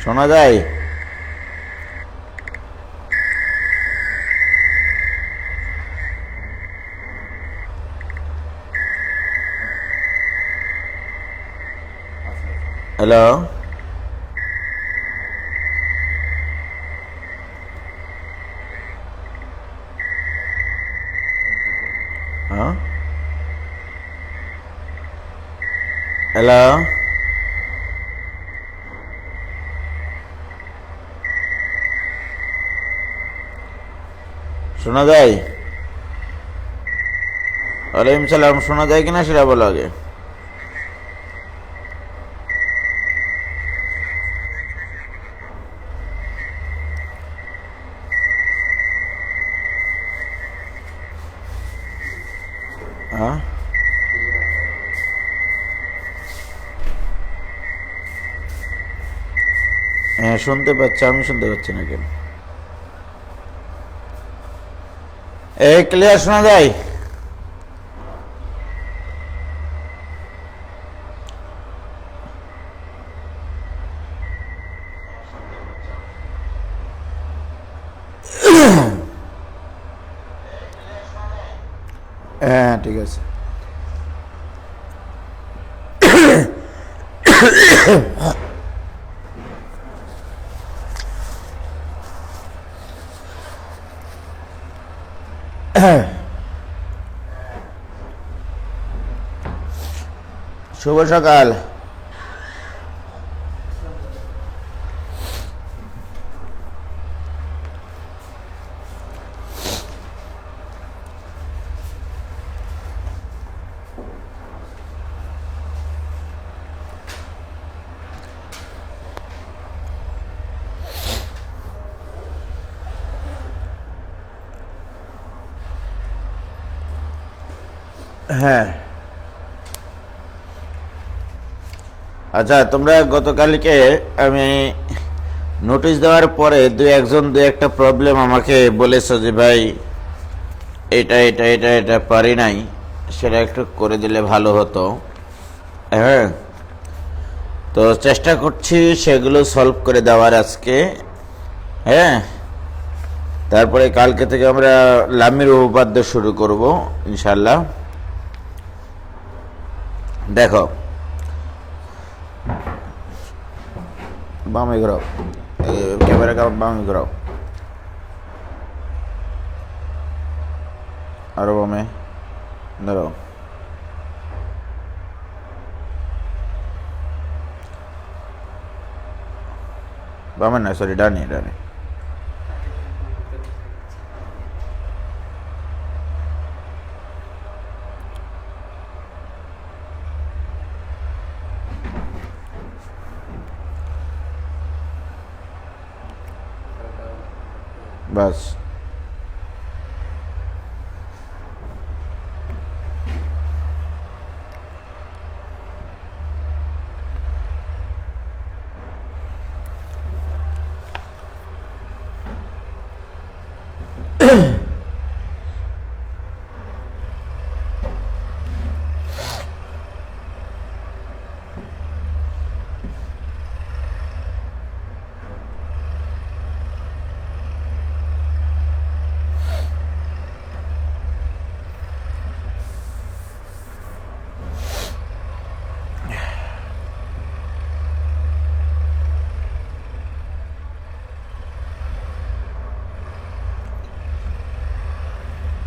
শোনা যায়? হ্যালো, হ্যাঁ, হ্যালো, শোনা যায়? ওয়ালাইকুম সালাম। শোনা যায় কিনা সেটা বলো আগে। হ্যাঁ, হ্যাঁ শুনতে পাচ্ছি, আমি শুনতে পাচ্ছি না কেন? এই ক্লিয়ার শোনা যায়? হ্যাঁ ঠিক আছে। শুভ সকাল। হ্যাঁ আচ্ছা, তোমরা গতকালকে আমি নোটিশ দেওয়ার পরে দু একটা প্রবলেম আমাকে বলেছো যে ভাই এটা এটা এটা এটা পারি নাই, সেটা একটু করে দিলে ভালো হতো। হ্যাঁ, তো চেষ্টা করছি সেগুলো সলভ করে দেওয়ার আজকে। হ্যাঁ, তারপরে কালকে থেকে আমরা লামির উপপাদ্য শুরু করব ইনশাল্লাহ। দেখো, বামে ঘোরাও, ক্যামেরা বামে ঘোরাও, আরো বামে ধরো। বামে না, সরি ডানে ডানে। বাস।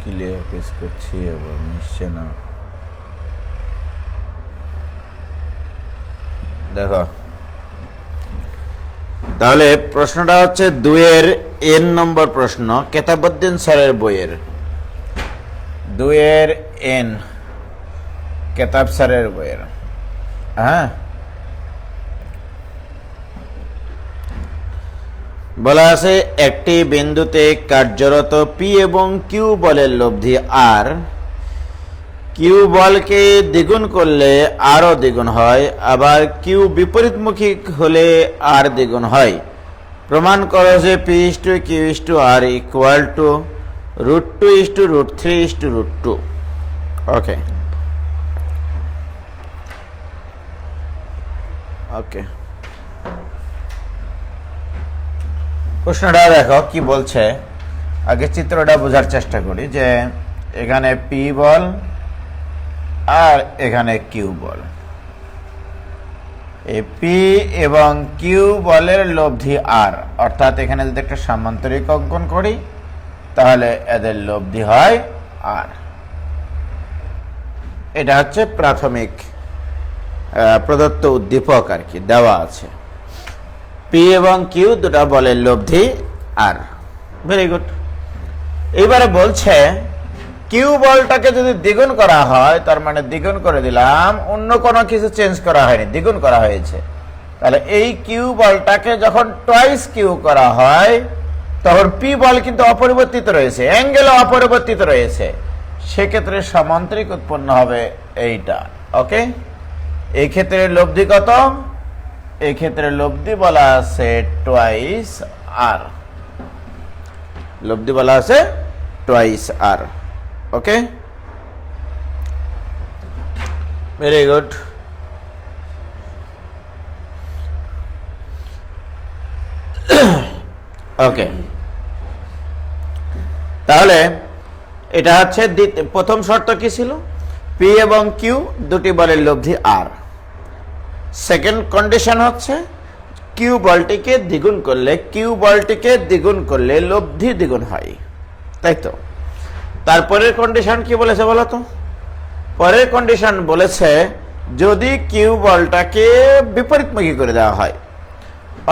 ক্লিয়ার পেস করছি এবং মিশছে না। দেখো, তাহলে প্রশ্নটা হচ্ছে 2-এর n নম্বর প্রশ্ন, কেতাবউদ্দিন স্যারের বইয়ের 2-এর n, কেতাব স্যারের বইয়ের। হ্যাঁ, বলা আছে একটি বিন্দুতে কার্যরত পি এবং কিউ বলের লব্ধি আর, কিউ বলকে দ্বিগুণ করলে আরও দ্বিগুণ হয়, আবার কিউ বিপরীতমুখী হলে আর দ্বিগুণ হয়। প্রমাণ করো যে P is to Q is to R equal to √2 is to √3 is to √2। Okay okay প্রশ্নটা দেখো কি বলছে, আগে চিত্রটা বোঝার চেষ্টা করি যে এখানে পি বল আর এখানে কিউ বল। এই পি এবং কিউ বলের লব্ধি আর, অর্থাৎ এখানে যদি একটা সামান্তরিক অঙ্কন করি তাহলে এদের লব্ধি হয় আর। এটা হচ্ছে প্রাথমিক প্রদত্ত উদ্দীপক আর কি, দেওয়া আছে পি এবং কিউ দুটা বলের লব্ধি আর। Very good. এইবারে বলছে কিউ বলটাকে যদি দ্বিগুণ করা হয়, তার মানে দ্বিগুণ করে দিলাম, অন্য কোনো কিছু চেঞ্জ করা হয়নি, দ্বিগুণ করা হয়েছে। তাহলে এই কিউ বলটাকে যখন টয়েস কিউ করা হয় তখন পি বল কিন্তু অপরিবর্তিত রয়েছে, অ্যাঙ্গেলও অপরিবর্তিত রয়েছে, সেক্ষেত্রে সামান্তরিক উৎপন্ন হবে এইটা। ওকে, এই ক্ষেত্রে লব্ধি কত? এই ক্ষেত্রে লব্ধি বলা আছে টয়েস আর, লব্ধি বলা আছে টয়েস আর। ওকে, ভেরি গুড। ওকে, তাহলে এটা হচ্ছে প্রথম শর্ত কি ছিল? পি এবং কিউ দুটি বলের লব্ধি আর। সেকেন্ড কন্ডিশন হচ্ছে কিউ বলটিকে দ্বিগুণ করলে, কিউ বলটিকে দ্বিগুণ করলে লব্ধি দ্বিগুণ হয়, তাই তো? তারপরের কন্ডিশন কি বলেছে বলো তো? পরের কন্ডিশন বলেছে যদি কিউ বলটাকে বিপরীতমুখী করে দেওয়া হয়,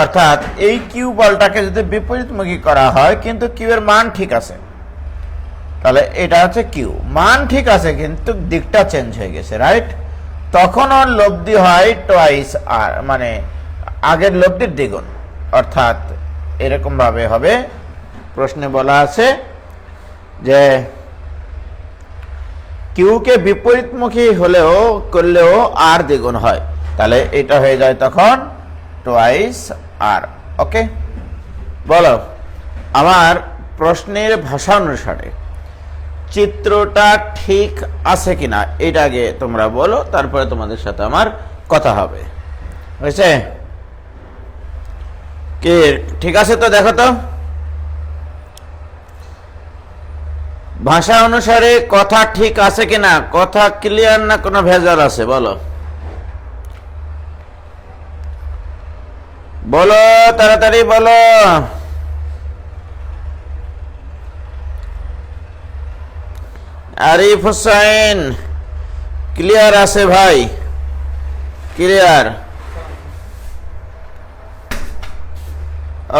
অর্থাৎ এই কিউ বলটাকে যদি বিপরীতমুখী করা হয় কিন্তু কিউ এর মান ঠিক আছে, তাহলে এটা হচ্ছে কিউ, মান ঠিক আছে কিন্তু দিকটা চেঞ্জ হয়ে গেছে, রাইট? তখন ওর লব্ধি হয় টয়েস আর, মানে আগের লব্ধির দ্বিগুণ। অর্থাৎ এরকম ভাবে হবে, প্রশ্নে বলা আছে যে কিউকে বিপরীতমুখী হলেও করলেও আর দ্বিগুণ হয়, তাহলে এটা হয়ে যায় তখন টয়েস আর। ওকে, বলো আমার প্রশ্নের ভাষা অনুসারে চিত্রটা ঠিক আছে কিনা এটা আগে তোমরা বলো, তারপরে তোমাদের সাথে আমার কথা হবে। হয়েছে কি? ঠিক আছে তো? দেখো তো ভাষা অনুসারে কথা ঠিক আছে কিনা, কথা ক্লিয়ার না কোনো ভেজাল আছে? বলো বলো, তাড়াতাড়ি বলো। আরিফ হোসেন, ক্লিয়ার আছে ভাই? ক্লিয়ার?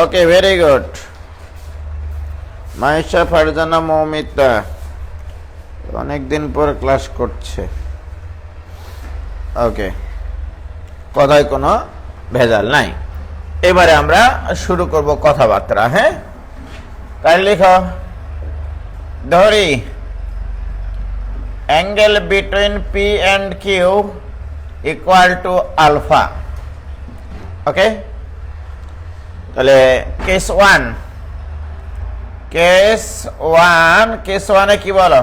ওকে, ভেরি গুড। মাইশা ফারজানা মৌমিতা অনেকদিন পর ক্লাস করছে। ওকে, কথায় কোনো ভেজাল নাই। এবারে আমরা শুরু করব কথাবার্তা। হ্যাঁ, তাই লিখো, ধরি angle between P and Q equal to alpha. Okay, তাহলে কেস ওয়ান, কেস ওয়ানে কি বলো?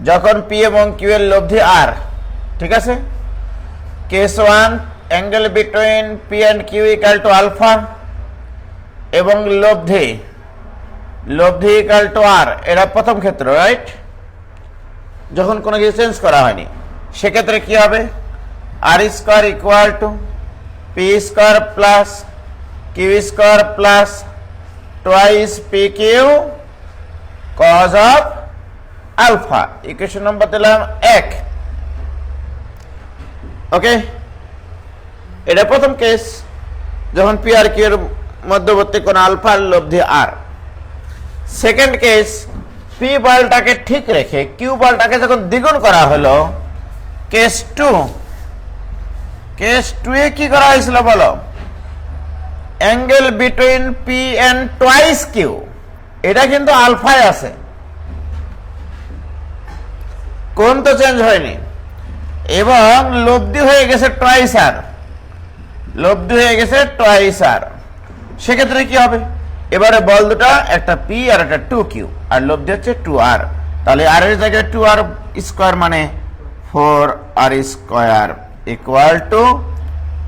যখন পি এবং কিউ এর লব্ধি আর, ঠিক আছে? Case one, angle between P and Q equal to alpha এবং লব্ধি ইকুয়াল টু আর। এটা প্রথম ক্ষেত্র, রাইট? যখন কোনো কিছু চেঞ্জ করা হয়নি, সেক্ষেত্রে কি হবে? R square equal to P square plus Q square plus twice P Q cos of alpha. Equation number দিলাম 1। ওকে, এটা প্রথম কেস, যখন পি আর কিউ এর মধ্যবর্তী কোন আলফার লব্ধি আর। সেকেন্ড কেস, পি বলটাকে ঠিক রেখে কিউ বলটাকে যখন দ্বিগুণ করা হলো, কেস 2। কেস 2 এ কি করা হয়েছিল বলো? Angle between P and twice Q, এটা কিন্তু আলফায় আছে, কোণ তো চেঞ্জ হয়নি, এবং লব্ধি হয়ে গেছে টুয়াইস আর, লব্ধি হয়ে গেছে টুয়াইস আর। সেক্ষেত্রে কি হবে? এবারে বল দুটা, একটা পি আর একটা 2q, আর লব্ধি হচ্ছে 2r। তাহলে আর এর জায়গায় 2r স্কোয়ার মানে 4r square equal to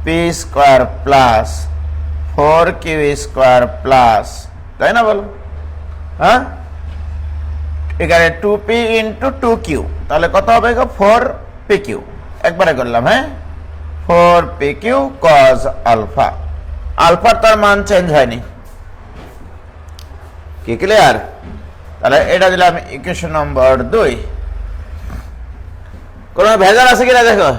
P square plus 4q square plus, তাই না বলো? হ্যাঁ, এখানে 2p ইন্টু 2q, তাহলে কত হবে গো? 4pq। একবারে করলাম, হ্যাঁ, 4pq cos আলফা। আলফার তার মান চেঞ্জ হয়নি, কি ক্লিয়ার? তাহলে এটা দিলাম ইকুয়েশন নম্বর 2। কোন ভেজাল আছে কিনা দেখো।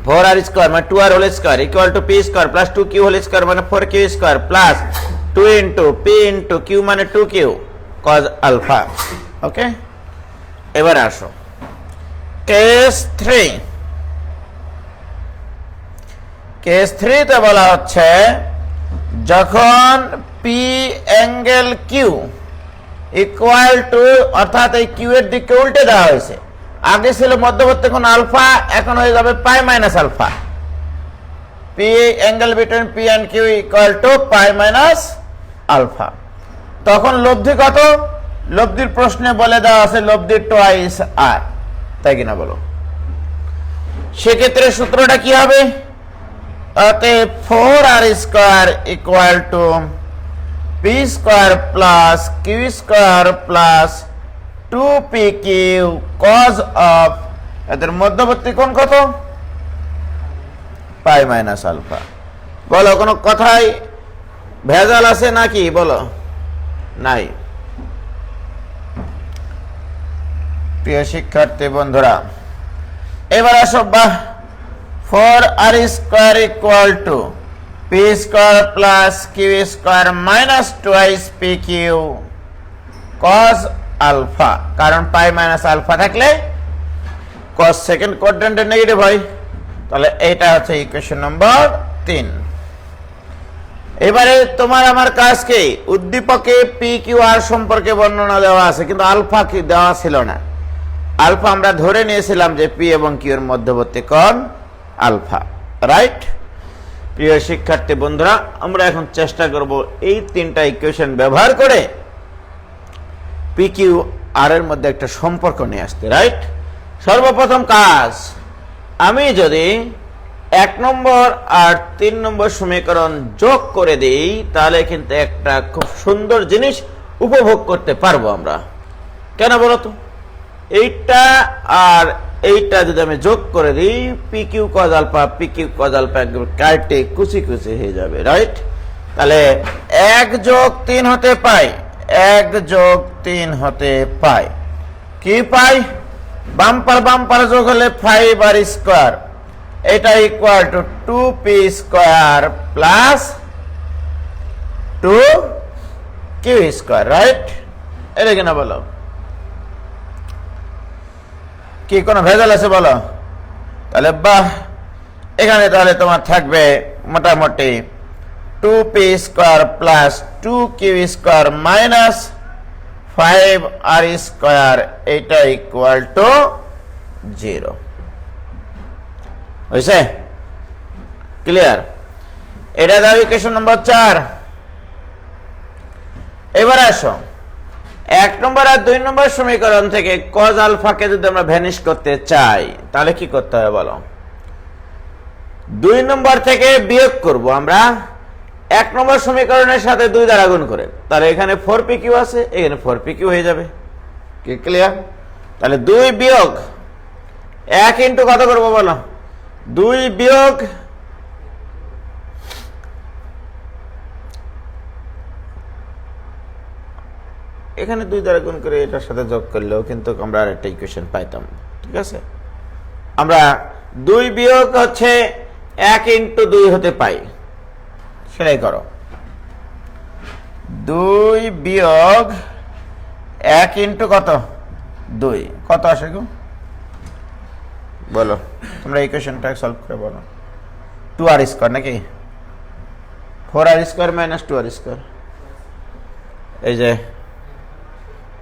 4r স্কোয়ার মানে 2r whole square equal to p square plus 2q whole square মানে 4q square plus 2 into p into q মানে 2q cos আলফা। ওকে, এবার আসো কেস 3। কেস 3 তে বলা হচ্ছে যখন p angle q equal to, অর্থাৎ এই q এর দিকে উল্টে দেওয়া হয়েছে, আগে ছিল মধ্যবর্তী কোণ আলফা, এখন হয়ে যাবে pi minus alpha. P angle between P and Q equal to pi minus alpha. তখন লব্ধি কত? লব্ধির প্রশ্নে বলে দেওয়া আছে লব্ধি টোয়াইস আর, তাই কিনা বলো? সেক্ষেত্রে সূত্রটা কি হবে? অতএব 4r square equal to P square plus Q square plus 2pq cos of, এদের মধ্যবর্তী কোণ কত? Pi minus alpha. বলো, কোনো কথাই ভেজাল আছে নাকি? বলো, নাই। প্রিয় শিক্ষার্থী বন্ধুরা, এবার আসো, বাহ, 4r square equal to P square plus Q square minus twice pq cos alpha, কারণ পাই মাইনাস আলফা থাকলে cos সেকেন্ড কোয়াড্রেন্টের নেগেটিভ হয়। তাহলে এইটা হচ্ছে ইকুয়েশন নম্বর 3। এবারে তোমার আমার কাজ কি? উদ্দীপকে পি কিউ আর সম্পর্কে বর্ণনা দেওয়া আছে, কিন্তু আলফা কি দেওয়া ছিল না। আলফা আমরা ধরে নিয়েছিলাম যে পি এবং কিউ এর মধ্যবর্তী কোণ আলফা, রাইট? প্রিয় শিক্ষার্থী বন্ধুরা, আমরা এখন চেষ্টা করব এই তিনটা ইকুয়েশন ব্যবহার করে পি কিউ আর এর মধ্যে একটা সম্পর্ক নিয়ে আসতে, রাইট? সর্বপ্রথম কাজ, আমি যদি 1 নম্বর আর 3 নম্বর সমীকরণ যোগ করে দিই, তাহলে কিন্তু একটা খুব সুন্দর জিনিস উপভোগ করতে পারবো আমরা। কেন বলো তো? এইটা আর এইটা যদি আমি যোগ করে দিই, P Q cos alpha P Q cos alpha একদম কাটে কুচি কুচি হয়ে যাবে, রাইট? তাহলে 1 যোগ 3 হতে পাই, 1 যোগ 3 হতে পাই, কি পাই? বাম্পার যোগ হলে 5r স্কোয়ার, এটা equal two 2p square plus 2q square, right? এটা কিনা বলো, কি কোনো ভেজাল আছে বলো? তাহলে বাহ, এখানে তাহলে তোমার থাকবে মোটামুটি 2p square plus 2q square minus 5r square, এটা ইকুয়াল টু 0। হয়েছে? ক্লিয়ার? এটা দাও ইকুয়েশন নম্বর 4। এবার আসো 1 নম্বর আর 2 নম্বর সমীকরণ থেকে cos আলফাকে যদি আমরা ভ্যানিশ করতে চাই, তাহলে কি করতে হবে বলো? 2 নম্বর থেকে বিয়োগ করব আমরা 1 নম্বর সমীকরণের সাথে 2 দ্বারা গুণ করে, তাহলে এখানে 4pq আছে, এখানে 4pq হয়ে যাবে, কি ক্লিয়ার? তাহলে 2 বিয়োগ 1 ইন্টু কত করবো বলো? 2 বিয়োগ এখানে 2 দ্বারা গুণ করে এটার সাথে যোগ করলেও কিন্তু আমরা আরেকটা ইকুয়েশন পাইতাম, ঠিক আছে? আমরা 2 বিয়োগ হচ্ছে 1 ইন্টু 2 হতে পাই, সেটাই করো। 2 বিয়োগ 1 ইন্টু কত? 2, কত আসে গো বলো? তোমরা ইকুয়েশনটা সলভ করে বলো। 2r স্কোয়ার নাকি 4r square minus 2r square, এই যে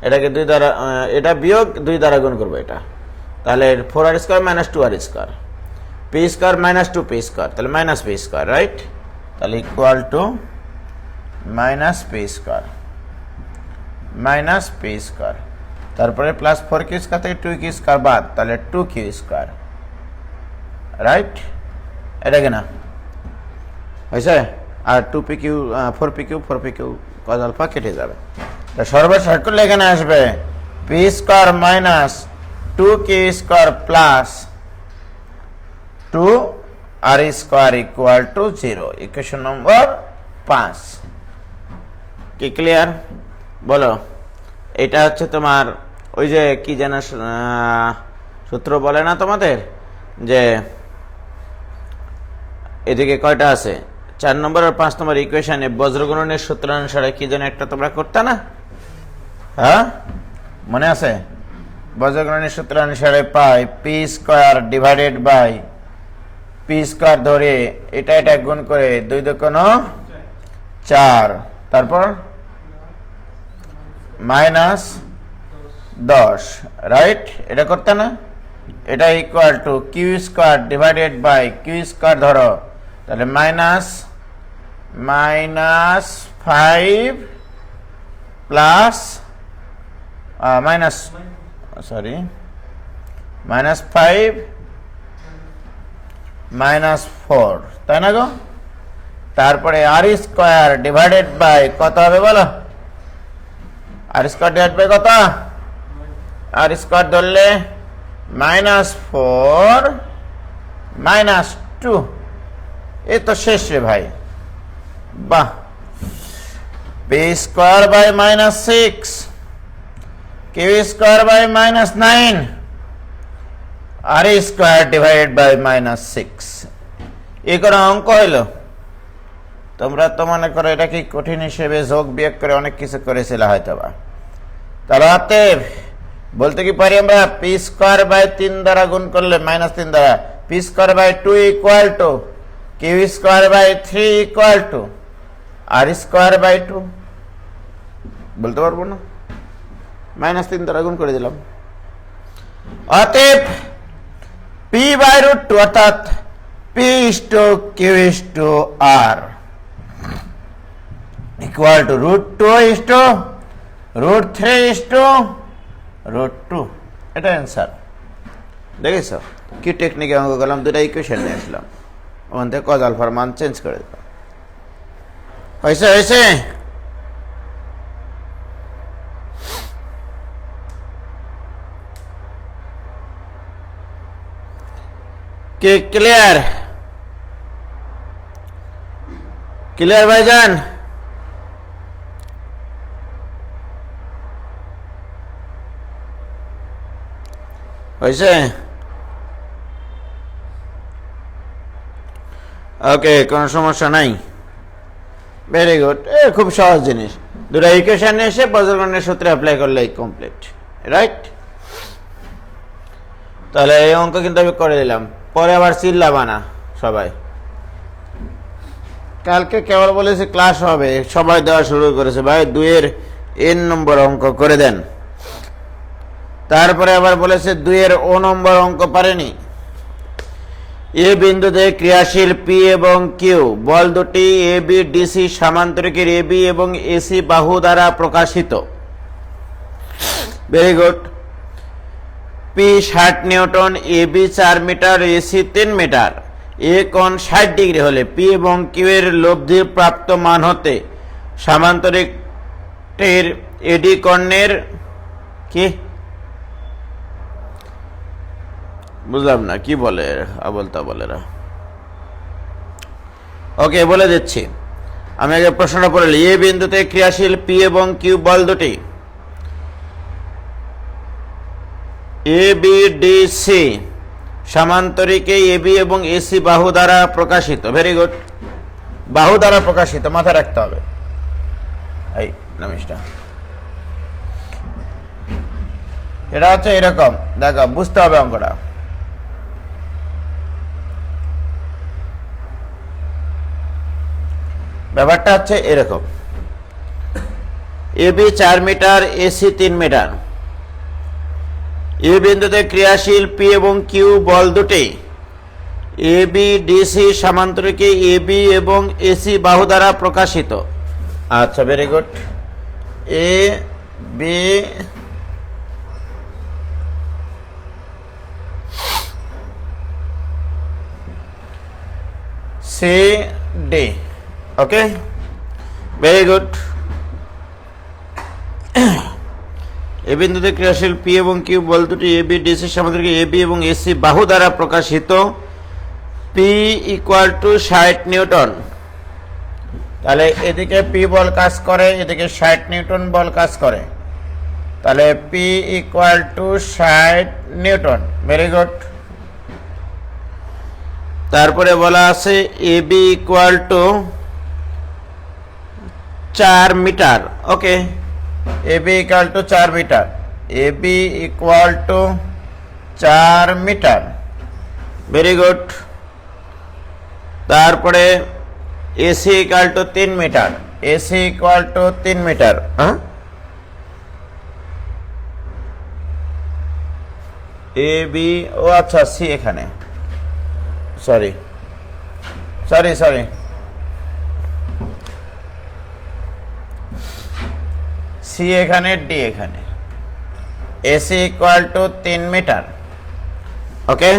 এটাকে 2 দ্বারা, এটা বিয়োগ 2 দ্বারা গুণ করবো এটা, তাহলে 4r square minus 2r square, P square minus 2p square, তাহলে মাইনাস পি স্কোয়ার, রাইট? তাহলে equal to minus P square minus P square, তারপরে প্লাস 4q স্কোয়ার থেকে 2q স্কোয়ার বাদ, তাহলে 2q স্কোয়ার, রাইট? এটা কিনা হয়েছে? আর 2p3 4p3 cos আলফা কেটে যাবে। তো সর্বশেষ করলে এখানে আসবে p square minus 2k square plus 2r square equal to 0, equation number 5। কি ক্লিয়ার? বলো। এটা হচ্ছে তোমার ওই যে কি যেন সূত্র বলে না তোমাদের, যে এদিকে কয়টা আছে 4 নম্বর আর 5 নম্বর ইকুয়েশনে বজ্রগুণনের সূত্র অনুসারে কি যেন একটা তোমরা করতে না? হ্যাঁ, মনে আছে? বজ্রগুণনের সূত্র অনুসারে পাই P square divided by P square ধরে এটা গুণ করে 2 দুগুণ 4, তারপর মাইনাস 10, রাইট? এটা করতে না? এটা equal to Q square divided by Q square ধরো, তাহলে মাইনাস 5 প্লাস মাইনাস 5 মাইনাস 4, তাই না গো? তারপরে আর স্কয়ার ডিভাইডেড বাই কত হবে বলো? আর স্কয়ার ডিভাইড বাই কত? আর স্কয়ার ধরলে -4 -2, এ তো শেষ রে ভাই। বাহ, P square by -6, Q square by -9, R square divided by -6, এই করে অঙ্ক হইলো। তোমরা তো মনে করো এটা কি কঠিন হিসেবে যোগ বিয়োগ করে অনেক কিছু করেছিল হয়তো বা। তাহলে অতএব বলতে কি পারি আমরা পি স্কয়ার বাই 3 দ্বারা গুণ করলে -3 দ্বারা P square by 2 equal to Q square by 3 equal to R square by 2, বলতে পারবো না? -3 দ্বারা গুণ করে দিলাম। অতএব পি বাই √2 অর্থাৎ P is to Q is to R equal to √2 is to √3 is to √2, এটা অ্যান্সার। দেখেছ কি টেকনিকে অঙ্ক করলাম? দুটা ইকুয়েশন নিয়ে আসলাম, ওখান থেকে কজ আলফার মান চেঞ্জ করে দিলাম। হয়েছে? কি ক্লিয়ার ভাইজান? হয়েছে? ওকে, কোনো সমস্যা নাই। ভেরি গুড, খুব সহজ জিনিস। দুটা ইকুয়েশন এসে বজ্রগুণনের সূত্রে অ্যাপ্লাই করলেই কমপ্লিট, রাইট? তাহলে এই অঙ্ক কিন্তু আমি করে দিলাম, পরে আবার চিল্লাবা না সবাই। কালকে কেবল বলেছে ক্লাস হবে, সবাই দেওয়া শুরু করেছে, ভাই 2 এর n নম্বর অঙ্ক করে দেন। তারপরে আবার বলেছে 2 এর ও নম্বর অঙ্ক পারেনি। এ বিন্দুতে ক্রিয়াশীল পি এবং কিউ বল দুটি A B DC সামান্তরিকের A B এবং এসি বাহু দ্বারা প্রকাশিত। Very good. P 60 newton, A B 4 metre, AC 3 metre. A কোণ 60 ডিগ্রি হলে পি এবং কিউ এর লব্ধি প্রাপ্ত মান হতে সামান্তরিকের এডি কর্ণের কি বুঝলাম না, কি বলে আবলতা বলেরা। ওকে, বলে দিচ্ছি, আমি আগে প্রশ্নটা পড়ে নিই। এ বিন্দুতে ক্রিয়াশীল পি এবং কিউ বল দুটি A B D C সামান্তরিকে A B এবং এসি বাহু দ্বারা প্রকাশিত। ভেরি গুড, বাহু দ্বারা প্রকাশিত, মাথায় রাখতে হবে। এই নামিসটা এটা হচ্ছে এরকম, দেখো বুঝতে হবে অঙ্কটা। ব্যাপারটা হচ্ছে এরকম, এ বি 4 মিটার, এসি 3 মিটার। এ বিন্দুতে ক্রিয়াশীল পি এবং কিউ বল দুটি A B DC সামান্তরিকে A B এবং এসি বাহু দ্বারা প্রকাশিত। আচ্ছা, very good. A B C D, okay, very good. এ বিন্দুতে ক্রিয়াশীল পি এবং কিউ বল দুটি এ বি ডিসি সামগ্রিক এ বি এবং এসি বাহু দ্বারা প্রকাশিত পি ইকুয়াল টু 60 নিউটন। তাহলে এদিকে পি বল কাজ করে, এদিকে 60 নিউটন বল কাজ করে, তাহলে P equal to 60 newton. Very good. তারপরে বলা আছে A B equal to 4 metre. Okay, A B equal to 4 metre, A B equal to 4 metre. Very good. তারপরে AC equal to 3 metre, AC equal to 3 metre. হ্যাঁ, A B, ও আচ্ছা C এখানে, sorry sorry sorry, C এখানে, D এখানে। AC equal to 3 metre. Okay,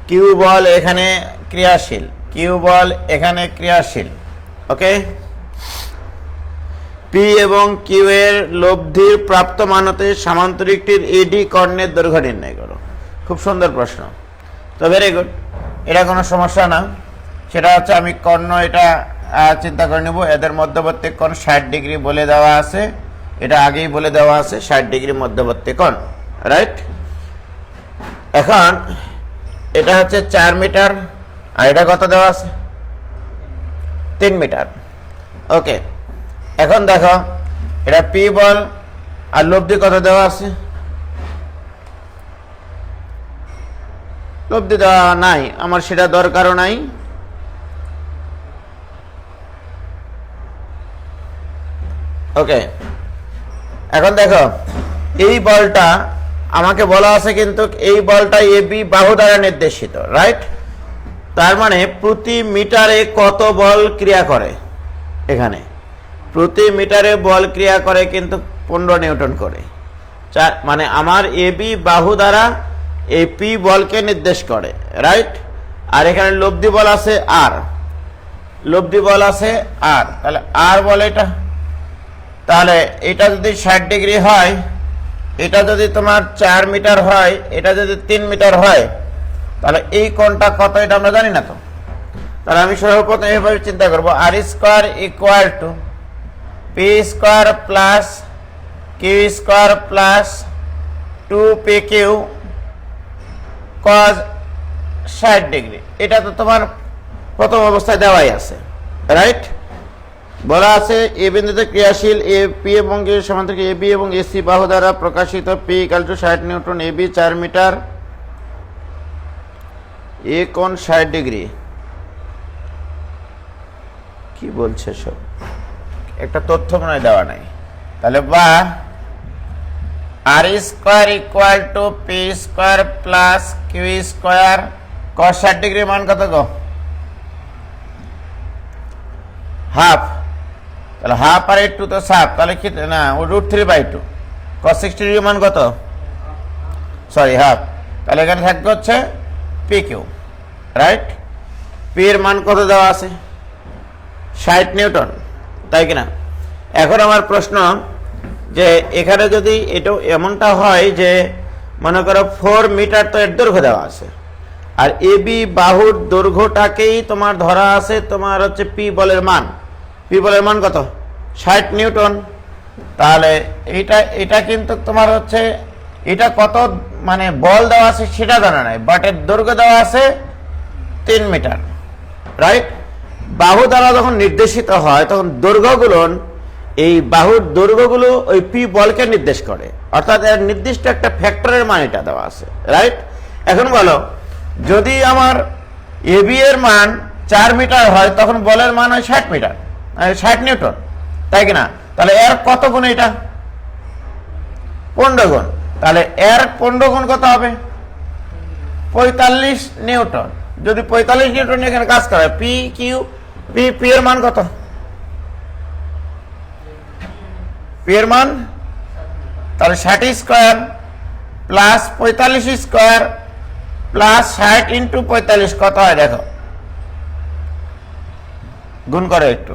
Q বল এখানে ক্রিয়াশীল, কিউ বল এখানে ক্রিয়াশীল। ওকে, পি এবং কিউ এর লব্ধির প্রাপ্ত মানতে সামান্তরিকটির এডি কর্ণের দৈর্ঘ্য নির্ণয় করো। খুব সুন্দর প্রশ্ন, তো ভেরি গুড। এটা কোনো সমস্যা না, সেটা হচ্ছে আমি কর্ণ এটা চিন্তা করে নেব। এদের মধ্যবর্তী কোণ 60 ডিগ্রি বলে দেওয়া আছে, এটা আগেই বলে দেওয়া আছে 60 ডিগ্রি মধ্যবর্তী কোণ, রাইট। এখন এটা হচ্ছে 4 মিটার, আর এটা কত দেওয়া আছে? 3 মিটার। ওকে, এখন দেখো এটা পি বল আর লব্ধি কত দেওয়া আছে? লব্ধি দেওয়া নাই, আমার সেটা দরকারও নাই। ওকে, এখন দেখো এই বলটা আমাকে বলা আছে, কিন্তু এই বলটা এ বি বাহু দ্বারা নির্দেশিত, রাইট। তার মানে প্রতি মিটারে কত বল ক্রিয়া করে? এখানে প্রতি মিটারে বল ক্রিয়া করে কিন্তু 15 নিউটন করে। মানে আমার এ বি বাহু দ্বারা এই পি বলকে নির্দেশ করে, রাইট। আর এখানে লব্ধি বল আছে আর, লব্ধি বল আছে আর, তাহলে আর বল এটা। তাহলে এটা যদি 60 ডিগ্রি হয়, এটা যদি তোমার 4 মিটার হয়, এটা যদি 3 মিটার হয়, তাহলে এই কোণটা কত এটা আমরা জানি না তো। তাহলে আমি সর্বপ্রথম এভাবে চিন্তা করব, R square equal to P square plus Q square plus 2পি কিউ কজ 60 ডিগ্রি। এটা তো তোমার প্রথম অবস্থায় দেওয়াই আছে, রাইট। বলা আছে এ বিন্দুতে ক্রিয়াশীল এ পি এবং কিউ সমান্তরাল এ বি এবং এসি বাহু দ্বারা প্রকাশিত P equal to 60 newton, A B 4 metre, A কোণ 60 ডিগ্রি। কি বলছে সব, একটা তথ্য মনে হয় দেওয়া নাই। তাহলে বা R square equal to P square plus Q square cos 60 degree মান কত গো? হাফ। তাহলে হাফ আর 2 তো সাফ, তাহলে কি না √3/2 cos 60 ডিগ্রি মান কত? Sorry half. তাহলে এখানে থাকবে হচ্ছে পি কিউ, রাইট। পি এর মান কত দেওয়া আছে? 60 নিউটন, তাই কিনা? এখন আমার প্রশ্ন যে এখানে যদি এটা এমনটা হয় যে মনে করো 4 মিটার তো এর দৈর্ঘ্য দেওয়া আছে, আর এ বি বাহুর দৈর্ঘ্যটাকেই তোমার ধরা আছে তোমার হচ্ছে পি বলের মান। পি বলের মান কত? 60 নিউটন। তাহলে এটা কিন্তু তোমার হচ্ছে এটা কত মানে বল দেওয়া আছে সেটা জানা নাই, বাট এর দৈর্ঘ্য দেওয়া আছে 3 মিটার, রাইট। বাহু দ্বারা যখন নির্দেশিত হয় তখন দৈর্ঘ্যগুলো, এই বাহুর দৈর্ঘ্যগুলো ওই পি বলকে নির্দেশ করে, অর্থাৎ এর নির্দিষ্ট একটা ফ্যাক্টরের মান এটা দেওয়া আছে, রাইট। এখন বলো যদি আমার এ বি এর মান 4 মিটার হয় তখন বলের মান হয় 60 মিটার, 60 নিউটন, তাই কিনা? তাহলে এর কত গুণ? এটা 15 গুণ। তাহলে এর 15 গুণ কত হবে? 45 নিউটন। যদি 45 নিউটন এখানে কাজ করে, পি কিউ পি এর মান কত? পি এর মান তাহলে 60 square plus 45 square plus 60 into 45 কত হয় দেখো? গুণ করো একটু।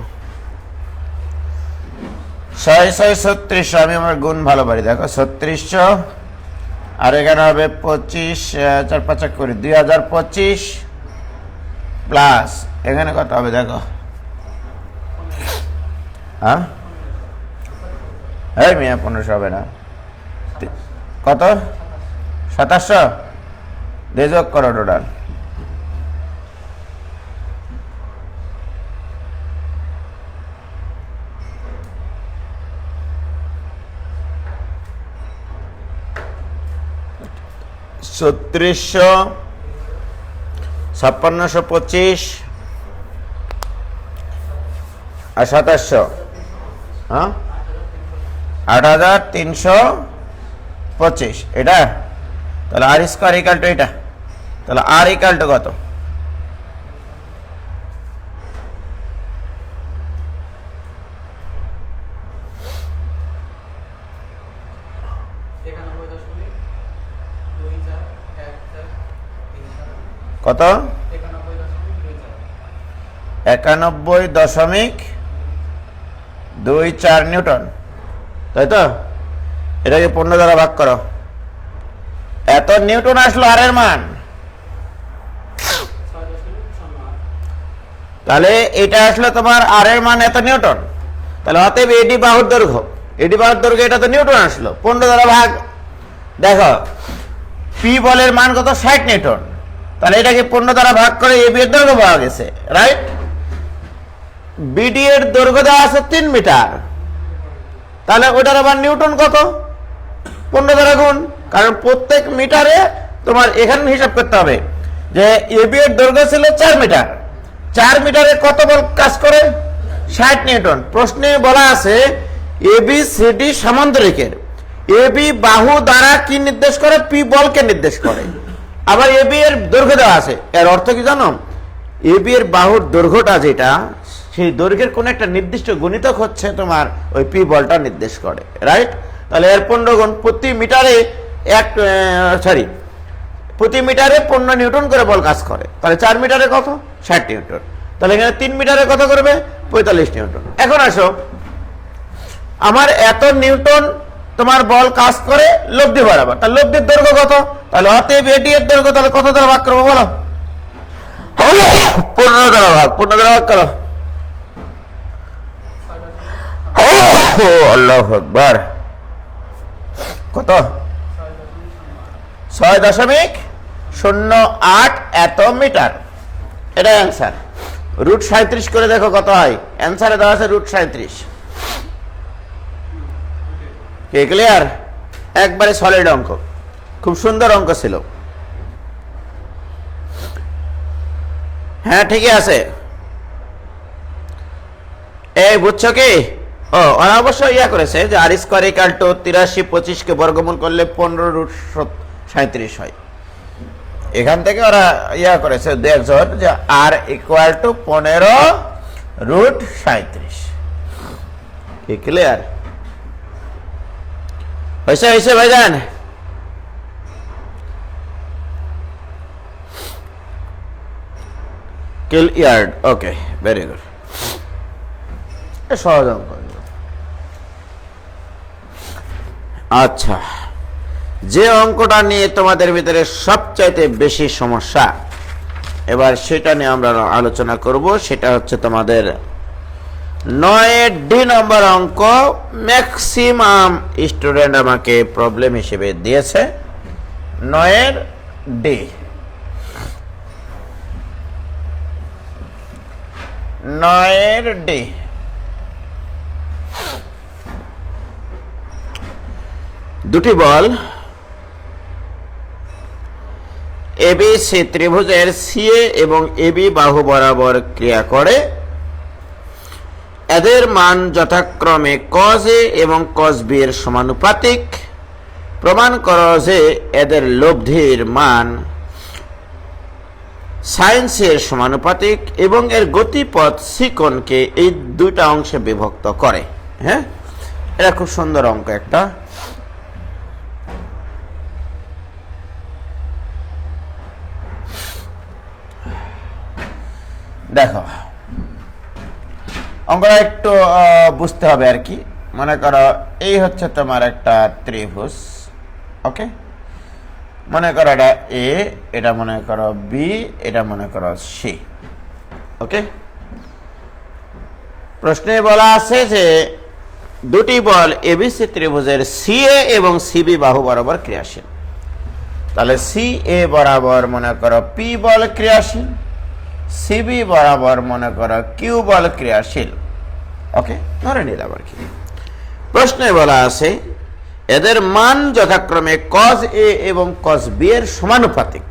6 6 3600, আমি আমার গুণ ভালো পারি, দেখো 3600, আর এখানে হবে 25, 4 5 করে 2025 প্লাস এখানে কত হবে দেখো, হ্যাঁ এই মিয়া 1500 হবে না, কত 2700 দিয়ে যোগ করো টোটাল। ছত্রিশশো, 5625 আর 2700, হ্যাঁ 8325, এটা তাহলে আর স্কোয়ার ইকাল টু এটা, তাহলে আর ইকাল টু কত, কত 91.24 নিউটন, তাই তো? এটাকে 15 দ্বারা ভাগ করো, এত নিউটন আসলো আর এর মান। তাহলে এটা আসলো তোমার আর এর মান এত নিউটন, তাহলে অতএব এডি বাহুর দৈর্ঘ্য, এডি বাহুর দৈর্ঘ্য এটা তো নিউটন আসলো, 15 দ্বারা ভাগ, দেখো পি বলের মান কত 60 নিউটন, তাহলে এটাকে 15 দ্বারা ভাগ করে এবি এর দৈর্ঘ্য পাওয়া গেছে, রাইট? বিডি এর দৈর্ঘ্য দেওয়া আছে 3 মিটার, তাহলে ওটার আবার নিউটন কত, 15 দ্বারা গুণ, কারণ প্রত্যেক মিটারে তোমার এখানে হিসাব করতে হবে যে এবি এর দৈর্ঘ্য ছিল 4 মিটার, 4 মিটারে কত বল কাজ করে, 60 নিউটন। প্রশ্নে বলা আছে এবি সিডি সমান্তরিকের, এবি বাহু দ্বারা কি নির্দেশ করে, পি বলকে নির্দেশ করে, আবার এবি এর দৈর্ঘ্য দেওয়া আছে, এর অর্থ কি জানো, এবি এর বাহুর দৈর্ঘ্যটা যেটা, সেই দৈর্ঘ্যের কোন একটা নির্দিষ্ট গুণিতক হচ্ছে তোমার ওই পি বলটা নির্দেশ করে, রাইট? তাহলে এর 15 গুণ, প্রতি মিটারে প্রতি মিটারে 15 নিউটন করে বল কাজ করে, তাহলে 4 মিটারে কত 60 নিউটন, তাহলে এখানে 3 মিটারে কত করবে 45 নিউটন। এখন আসো, আমার এত নিউটন তোমার বল কাজ করে লব্ধি বরাবর, তাহলে লব্ধির দৈর্ঘ্য কত, তাহলে অতএব এডি এর দৈর্ঘ্য তাহলে কত দ্বারা ভাগ করবো বলো, 15 দ্বারা ভাগ, 15 দ্বারা ভাগ করো, আল্লাহু আকবার, কত 6.08 এত মিটার, এটা অ্যান্সার। √37 করে দেখো কত হয়, অ্যান্সারে দেওয়া আছে √37। কে ক্লিয়ার? একবারে সলিড অঙ্ক, খুব সুন্দর অঙ্ক ছিল, হ্যাঁ ঠিকই আছে। এই বুঝছো কি, ও অবশ্যই ইয়া করেছে যে আর স্কোয়ার ইকাল টু 8325 কে বর্গমূল করলে 15√37 হয়, এখান থেকে ওরা ইয়া করেছে দেখজন যে আর ইকুয়াল টু 15√37। কি ক্লিয়ার হয়েছে ভাইজান? ক্লিয়ার, ওকে, ভেরি গুড, সহজ অঙ্ক। আচ্ছা, যে অঙ্কটা নিয়ে তোমাদের ভিতরে সবচাইতে বেশি সমস্যা, এবার সেটা নিয়ে আমরা আলোচনা করব, সেটা হচ্ছে তোমাদের 9D নম্বর অঙ্ক। ম্যাক্সিমাম স্টুডেন্ট আমাকে প্রবলেম হিসেবে দিয়েছে 9D। 9D দুটি বল এবিসি ত্রিভুজের সিএ এবং এবি বাহু বরাবর ক্রিয়া করে, এদের মান যথাক্রমে cos A এবং cos B এর সমানুপাতিক। প্রমাণ করো যে এদের লব্ধির মান sin C এর সমানুপাতিক এবং এর গতিপথ সিকোণকে এই দুইটা অংশে বিভক্ত করে। হ্যাঁ, এটা খুব সুন্দর অঙ্ক একটা। দেখো অঙ্কটা একটু বুঝতে হবে আর কি। মনে করো এই হচ্ছে তোমার একটা ত্রিভুজ, ওকে, মনে করো এটা এ, এটা মনে করো বি, এটা মনে করো সি, ওকে। প্রশ্নে বলা আছে যে দুটি বল এবিসি ত্রিভুজের সিএ এবং সিবি বাহু বরাবর ক্রিয়াশীল। তাহলে সিএ বরাবর মনে করো পি বল ক্রিয়াশীল, সিবি বরাবর মনে করো কিউ বল ক্রিয়াশীল, ওকে, ধরে নিলাম আর কি। প্রশ্নে বলা আছে এদের মান যথাক্রমে cos A এবং cos B এর সমানুপাতিক।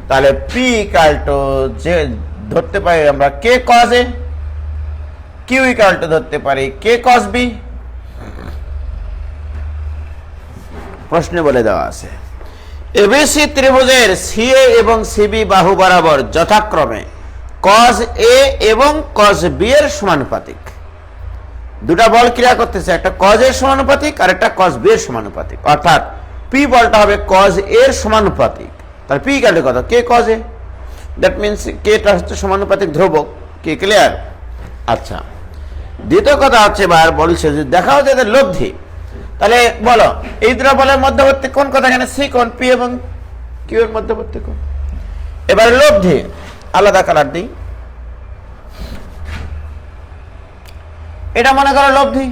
তাহলে P ইকুয়াল টু যে ধরতে পারি আমরা K cos A, Q equal to ধরতে পারি K cos B। প্রশ্নে বলে দেওয়া আছে এবিসি ত্রিভুজের সিএ এবং সিবি বাহু বরাবর যথাক্রমে cos A এবং cos B এর সমানুপাতিক। দুটা বল ক্রিয়া করতেছে, একটা cos A এর সমানুপাতিক আর একটা cos B এর সমানুপাতিক, অর্থাৎ P বলটা হবে cos A এর সমানুপাতিক। তাহলে P ইকুয়াল টু কত? K cos A। That means K টা হচ্ছে সমানুপাতিক ধ্রুবক। কি ক্লিয়ার? আচ্ছা, দ্বিতীয় কথা হচ্ছে এবার বলছে যে দেখাও যে এদের লব্ধি। তাহলে বলো এই দুটো বলের মধ্যবর্তী কোণ কত? এখানে সি কোণ, পি এবং কিউ এর মধ্যবর্তী কোণ। এবার লব্ধি আলাদা কালার দিই। এটা মনে করো লব্ধি,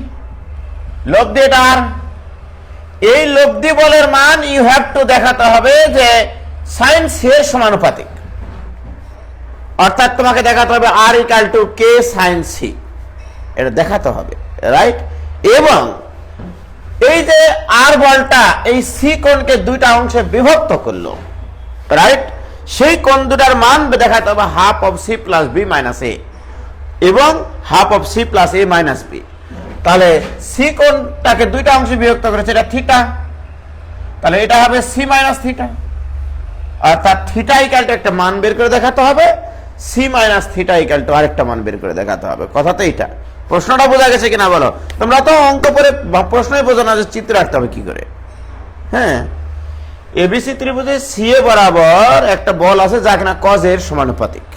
লব্ধি এটা আর এই লব্ধি বলের মান ইউ হ্যাভ টু দেখাতে হবে যে সাইন সি এর সমানুপাতিক, অর্থাৎ তোমাকে দেখাতে হবে R equal to K sine C, এটা দেখাতে হবে, রাইট। এবং এই যে আর বলটা এই সি কোণকে দুইটা অংশে বিভক্ত করলো, রাইট, সেই কোণ দুটার মান দেখাতে হবে half of C plus B minus A এবং half of C plus A minus B. তাহলে সি কোণটাকে দুইটা অংশে বিভক্ত করেছে, এটা থিটা, তাহলে এটা হবে সি মাইনাস থিটা, অর্থাৎ থিটা ইকুয়াল টু একটা মান বের করে দেখাতে হবে, C minus theta equal to আরেকটা মান বের করে দেখাতে হবে। কথা তো এইটা। প্রশ্নটা বোঝা গেছে কিনা বলো? তোমরা তো অঙ্ক পরে প্রশ্নই বোঝো না যে চিত্র রাখতে হবে কি করে। হ্যাঁ, এবিসি ত্রিভুজে সিএ বরাবর একটা বল আছে যা কিনা cos এর সমানুপাতিক।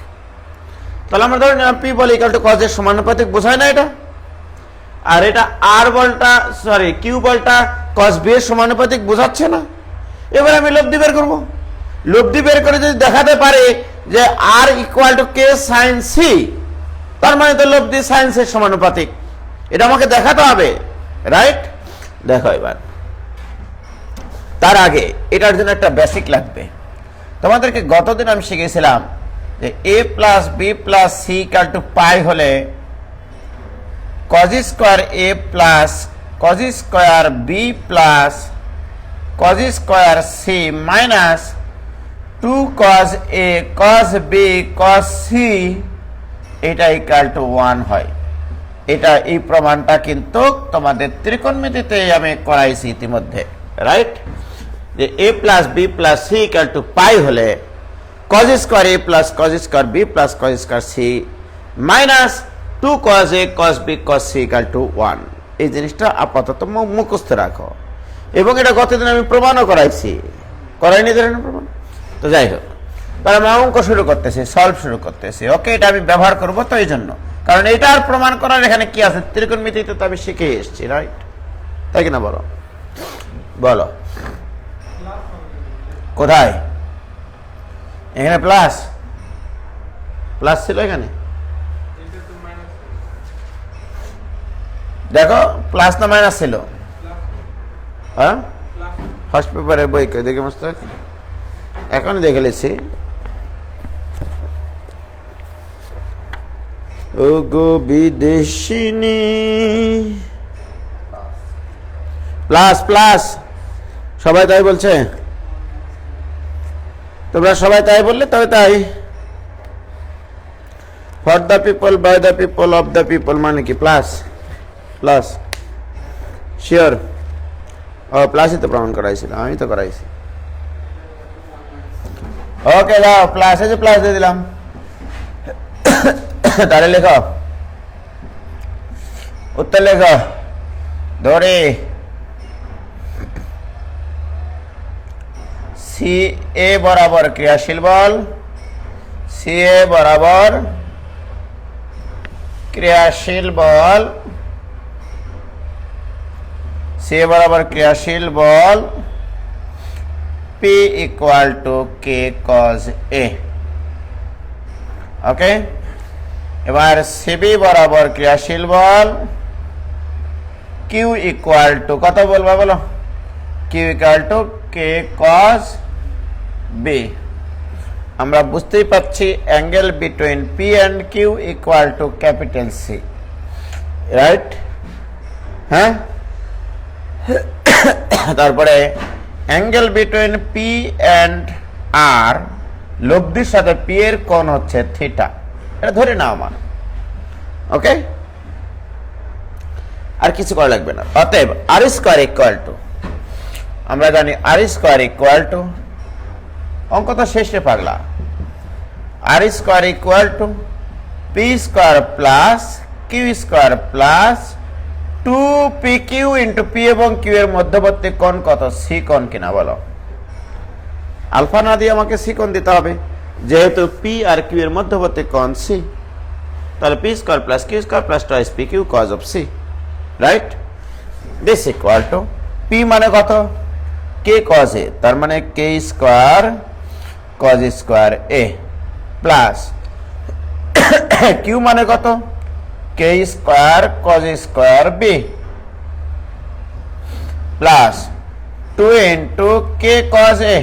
তাহলে আমরা ধরে নিলাম P ball equal to cos এর সমানুপাতিক, বোঝায় না এটা? আর এটা আর বলটা সরি কিউ বলটা cos b এর সমানুপাতিক, বোঝাচ্ছে না? এবার আমি লব্ধি বের করব। লব্ধি বের করে যদি দেখাতে পারে যে R equal to K sine C, তার মানে তো লব্ধি সাইন সি এর সমানুপাতিক, এটা আমাকে দেখাতে হবে, রাইট। দেখো এবার তার আগে এটার জন্য একটা বেসিক লাগবে। তোমাদেরকে গতদিন আমি শিখেছিলাম যে a plus B plus C equal to pi হলে cos square a plus cos square B plus cos square C minus 2 cos a cos b cos c এটা ইকুয়াল টু 1 হয়। এটা এই প্রমাণটা কিন্তু তোমাদের ত্রিকোণমিতিতে আমি করাইছি ইতিমধ্যে, রাইট, যে a plus B plus C equal to pi হলে cos square a plus cos square b plus cos square c minus 2 cos a cos b cos c equal to 1। এই জিনিসটা আপাতত মুখস্থ রাখো। এবং এটা গতদিন আমি প্রমাণও করাইছি, করাইনি ধরেন প্রমাণ। তো যাই হোক, তাহলে আমি অঙ্ক শুরু করতেছি, সলভ শুরু করতেছি, ওকে। এটা আমি ব্যবহার করবো তো এই জন্য, কারণ এটা আর প্রমাণ করার এখানে কি আছে, ত্রিকোণমিতিতে তো আমি শিখে এসেছি, রাইট, তাই কিনা বলো? বলো কোথায়? এখানে প্লাস প্লাস ছিল, এখানে দেখো প্লাস না মাইনাস ছিল? হ্যাঁ, ফার্স্ট পেপারের বই দেখে মুস্তাক এখন দেখে লেছি। ও গো বিদেশিনী, প্লাস প্লাস সবাই তাই বলছে, তোমরা সবাই তাই বললে তবে তাই। For the people, by the people, of the people মানে কি প্লাস প্লাস, শিওর? ও প্লাসই তো প্রমাণ করাইছিল, আমি তো করাইছি। ওকে যাও, প্লাস আছে, প্লাস দিয়ে দিলাম। তাহলে লেখো উত্তর, লেখো ধরে সি এ বরাবর ক্রিয়াশীল বল, সি এ বরাবর ক্রিয়াশীল বল সি বরাবর ক্রিয়াশীল বল P equal to K cos A ওকে এবার সিবি বরাবর ক্রিয়াশীল বল Q equal to কত বলবা বলো Q equal to K cos B আমরা বুঝতেই পাচ্ছি angle between P and Q equal to capital C right হ্যাঁ তারপরে angle between P and R লব্ধির সাথে P এর কোণ হচ্ছে থিটা এটা ধরে নাও মান ওকে আর কিছু করা লাগবে না অতএব R স্কয়ার ইকুয়াল টু আমরা জানি R স্কয়ার ইকুয়াল টু অঙ্ক তো শেষে পাগলা R square equal to P square plus Q square plus 2PQ into P এবং Q এর মধ্যবর্তী কোণ কত C কোণ কিনা বলো আলফা না দিয়ে আমাকে C কোণ দিতে হবে যেহেতু P আর Q এর মধ্যবর্তী কোণ C তাহলে P square plus Q square plus twice PQ cos of C right this equal to P মানে কত K cos A তার মানে K square cos square A plus Q মানে কত K square cos square B plus 2 into K cos A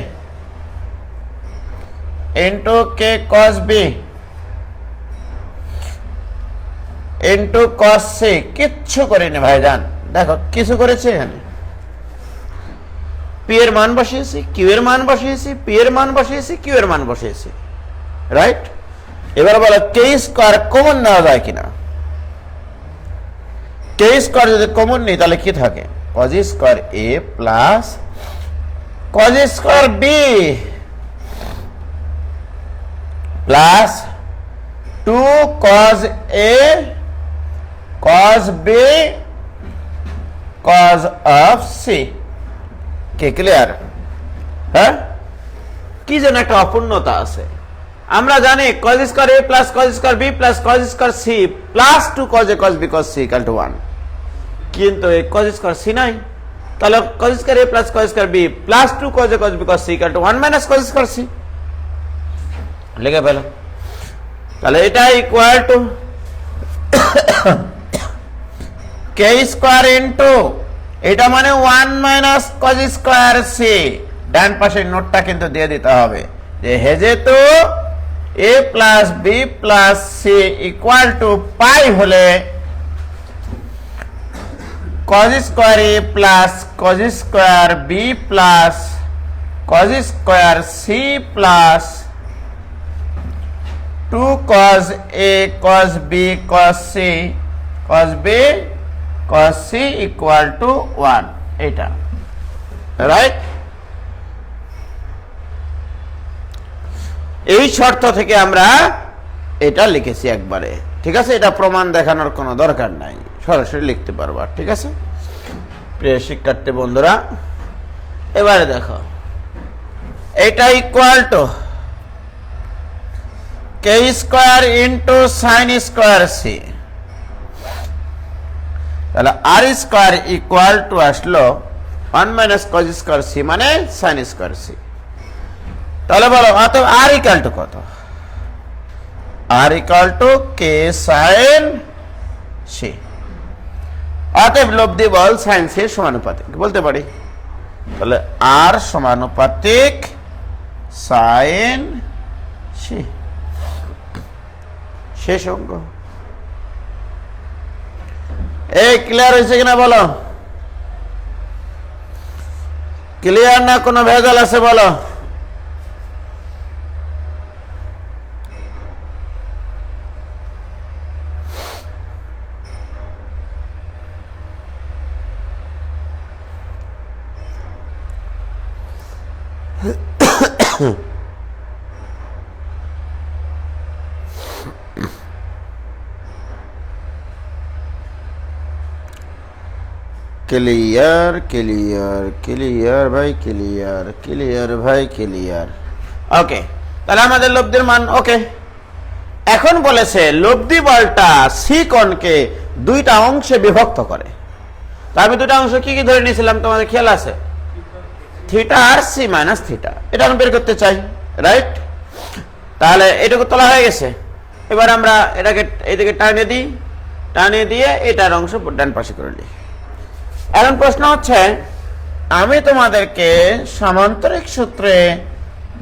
into K cos B into cos C কিচ্ছু করিনি ভাইজান দেখো কিছু করেছে এখানে P এর মান বসিয়েছি Q এর মান বসিয়েছি P এর মান বসিয়েছি Q এর মান বসিয়েছি রাইট এবার বলো K স্কয়ার কমন নেওয়া যায় কিনা K স্কয়ার যদি কমন নেই তাহলে কি থাকে cos square A plus cos square B plus 2 cos A cos B cos of C K clear হ্যাঁ কি যেন একটা অপূর্ণতা আছে আমরা জানি cos square A plus cos square B plus cos square C plus 2 cos A cos B cos C equal to 1 কিন্তু এই cos square C নাই তাহলে cos square A plus cos square B plus 2 cos A cos B cos C equal to 1 minus cos square C লিখে ফেলো তাহলে এটা equal to K square into এটা মানে 1 মাইনাস cos স্কয়ার C ডান পাশের নোটটা কিন্তু দিয়ে দিতে হবে যে যেহেতু A plus B plus C equal to pi হলে cos square A plus cos square B plus cos square C plus 2 cos A cos B cos C cos B cos C equal to 1 এটা right এই শর্ত থেকে আমরা এটা লিখেছি একবারে ঠিক আছে এটা প্রমাণ দেখানোর কোনো দরকার নাই সরাসরি লিখতে পারবা ঠিক আছে প্রিয় শিক্ষার্থী বন্ধুরা এবারে দেখো এটা equal to K square into sin square C তাহলে R স্কয়ার ইকুয়াল টু আসলো 1 মাইনাস cos স্কয়ার C মানে sin স্কয়ার C তাহলে বলো অতএব R ইকুয়াল টু কত R equal to K sin C অতএব লব্ধি বল sin C এর সমানুপাতিক বলতে পারি তাহলে R সমানুপাতিক sin C শেষ অঙ্ক এই ক্লিয়ার হয়েছে কিনা বলো ক্লিয়ার না কোনো ভেজাল আছে বলো ক্লিয়ার ক্লিয়ার ক্লিয়ার ভাই ক্লিয়ার ক্লিয়ার ভাই ক্লিয়ার ওকে তাহলে আমাদের লব্ধির মান ওকে এখন বলেছে লব্ধি বলটা সি কোণকে দুইটা অংশে বিভক্ত করে। তা আমি দুটা অংশ কি কি ধরে নিয়েছিলাম তোমাদের খেয়াল আছে? থিটা আর সি মাইনাস থিটা, এটা আমি বের করতে চাই, রাইট? তাহলে এটুকু তোলা হয়ে গেছে। এবার আমরা এটাকে এইদিকে টানিয়ে দিই, টানিয়ে দিয়ে এটার অংশ ডান পাশে করে নিই। এখন প্রশ্ন হচ্ছে, আমি তোমাদেরকে সামান্তরিক সূত্রে,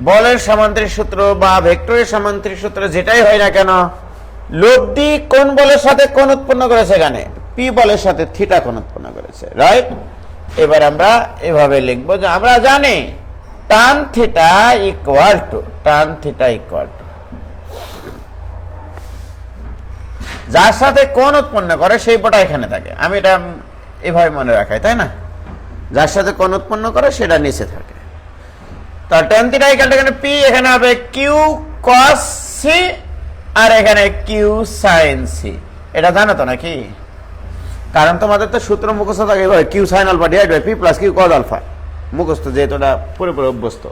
বলের সামান্তরিক সূত্র বা ভেক্টরের সামান্তরিক সূত্র যেটাই হয় না কেন, লব্ধি কোন বলের সাথে কোণ উৎপন্ন করেছে? এখানে পি বলের সাথে থিটা কোণ উৎপন্ন করেছে, রাইট? এবার আমরা এভাবে লিখবো যে আমরা জানি tan থিটা ইকুয়াল টু যার সাথে কোণ উৎপন্ন করে সেই পটা এখানে থাকে। আমি এটা এভাবে মনে রাখাই, তাই না? যার সাথে কোণ উৎপন্ন করে সেটা নিচে থাকে। তার tan থিটা ইকুয়াল টু এখানে পি, এখানে হবে কিউ কস সি আর এখানে কিউ সাইন সি। এটা জানো তো নাকি? কারণ তোমাদের তো সূত্র মুখস্থ থাকে এভাবে, Q sine alpha divide by P plus Q cos alpha, মুখস্থ যেহেতু এটা পুরোপুরি অভ্যস্ত।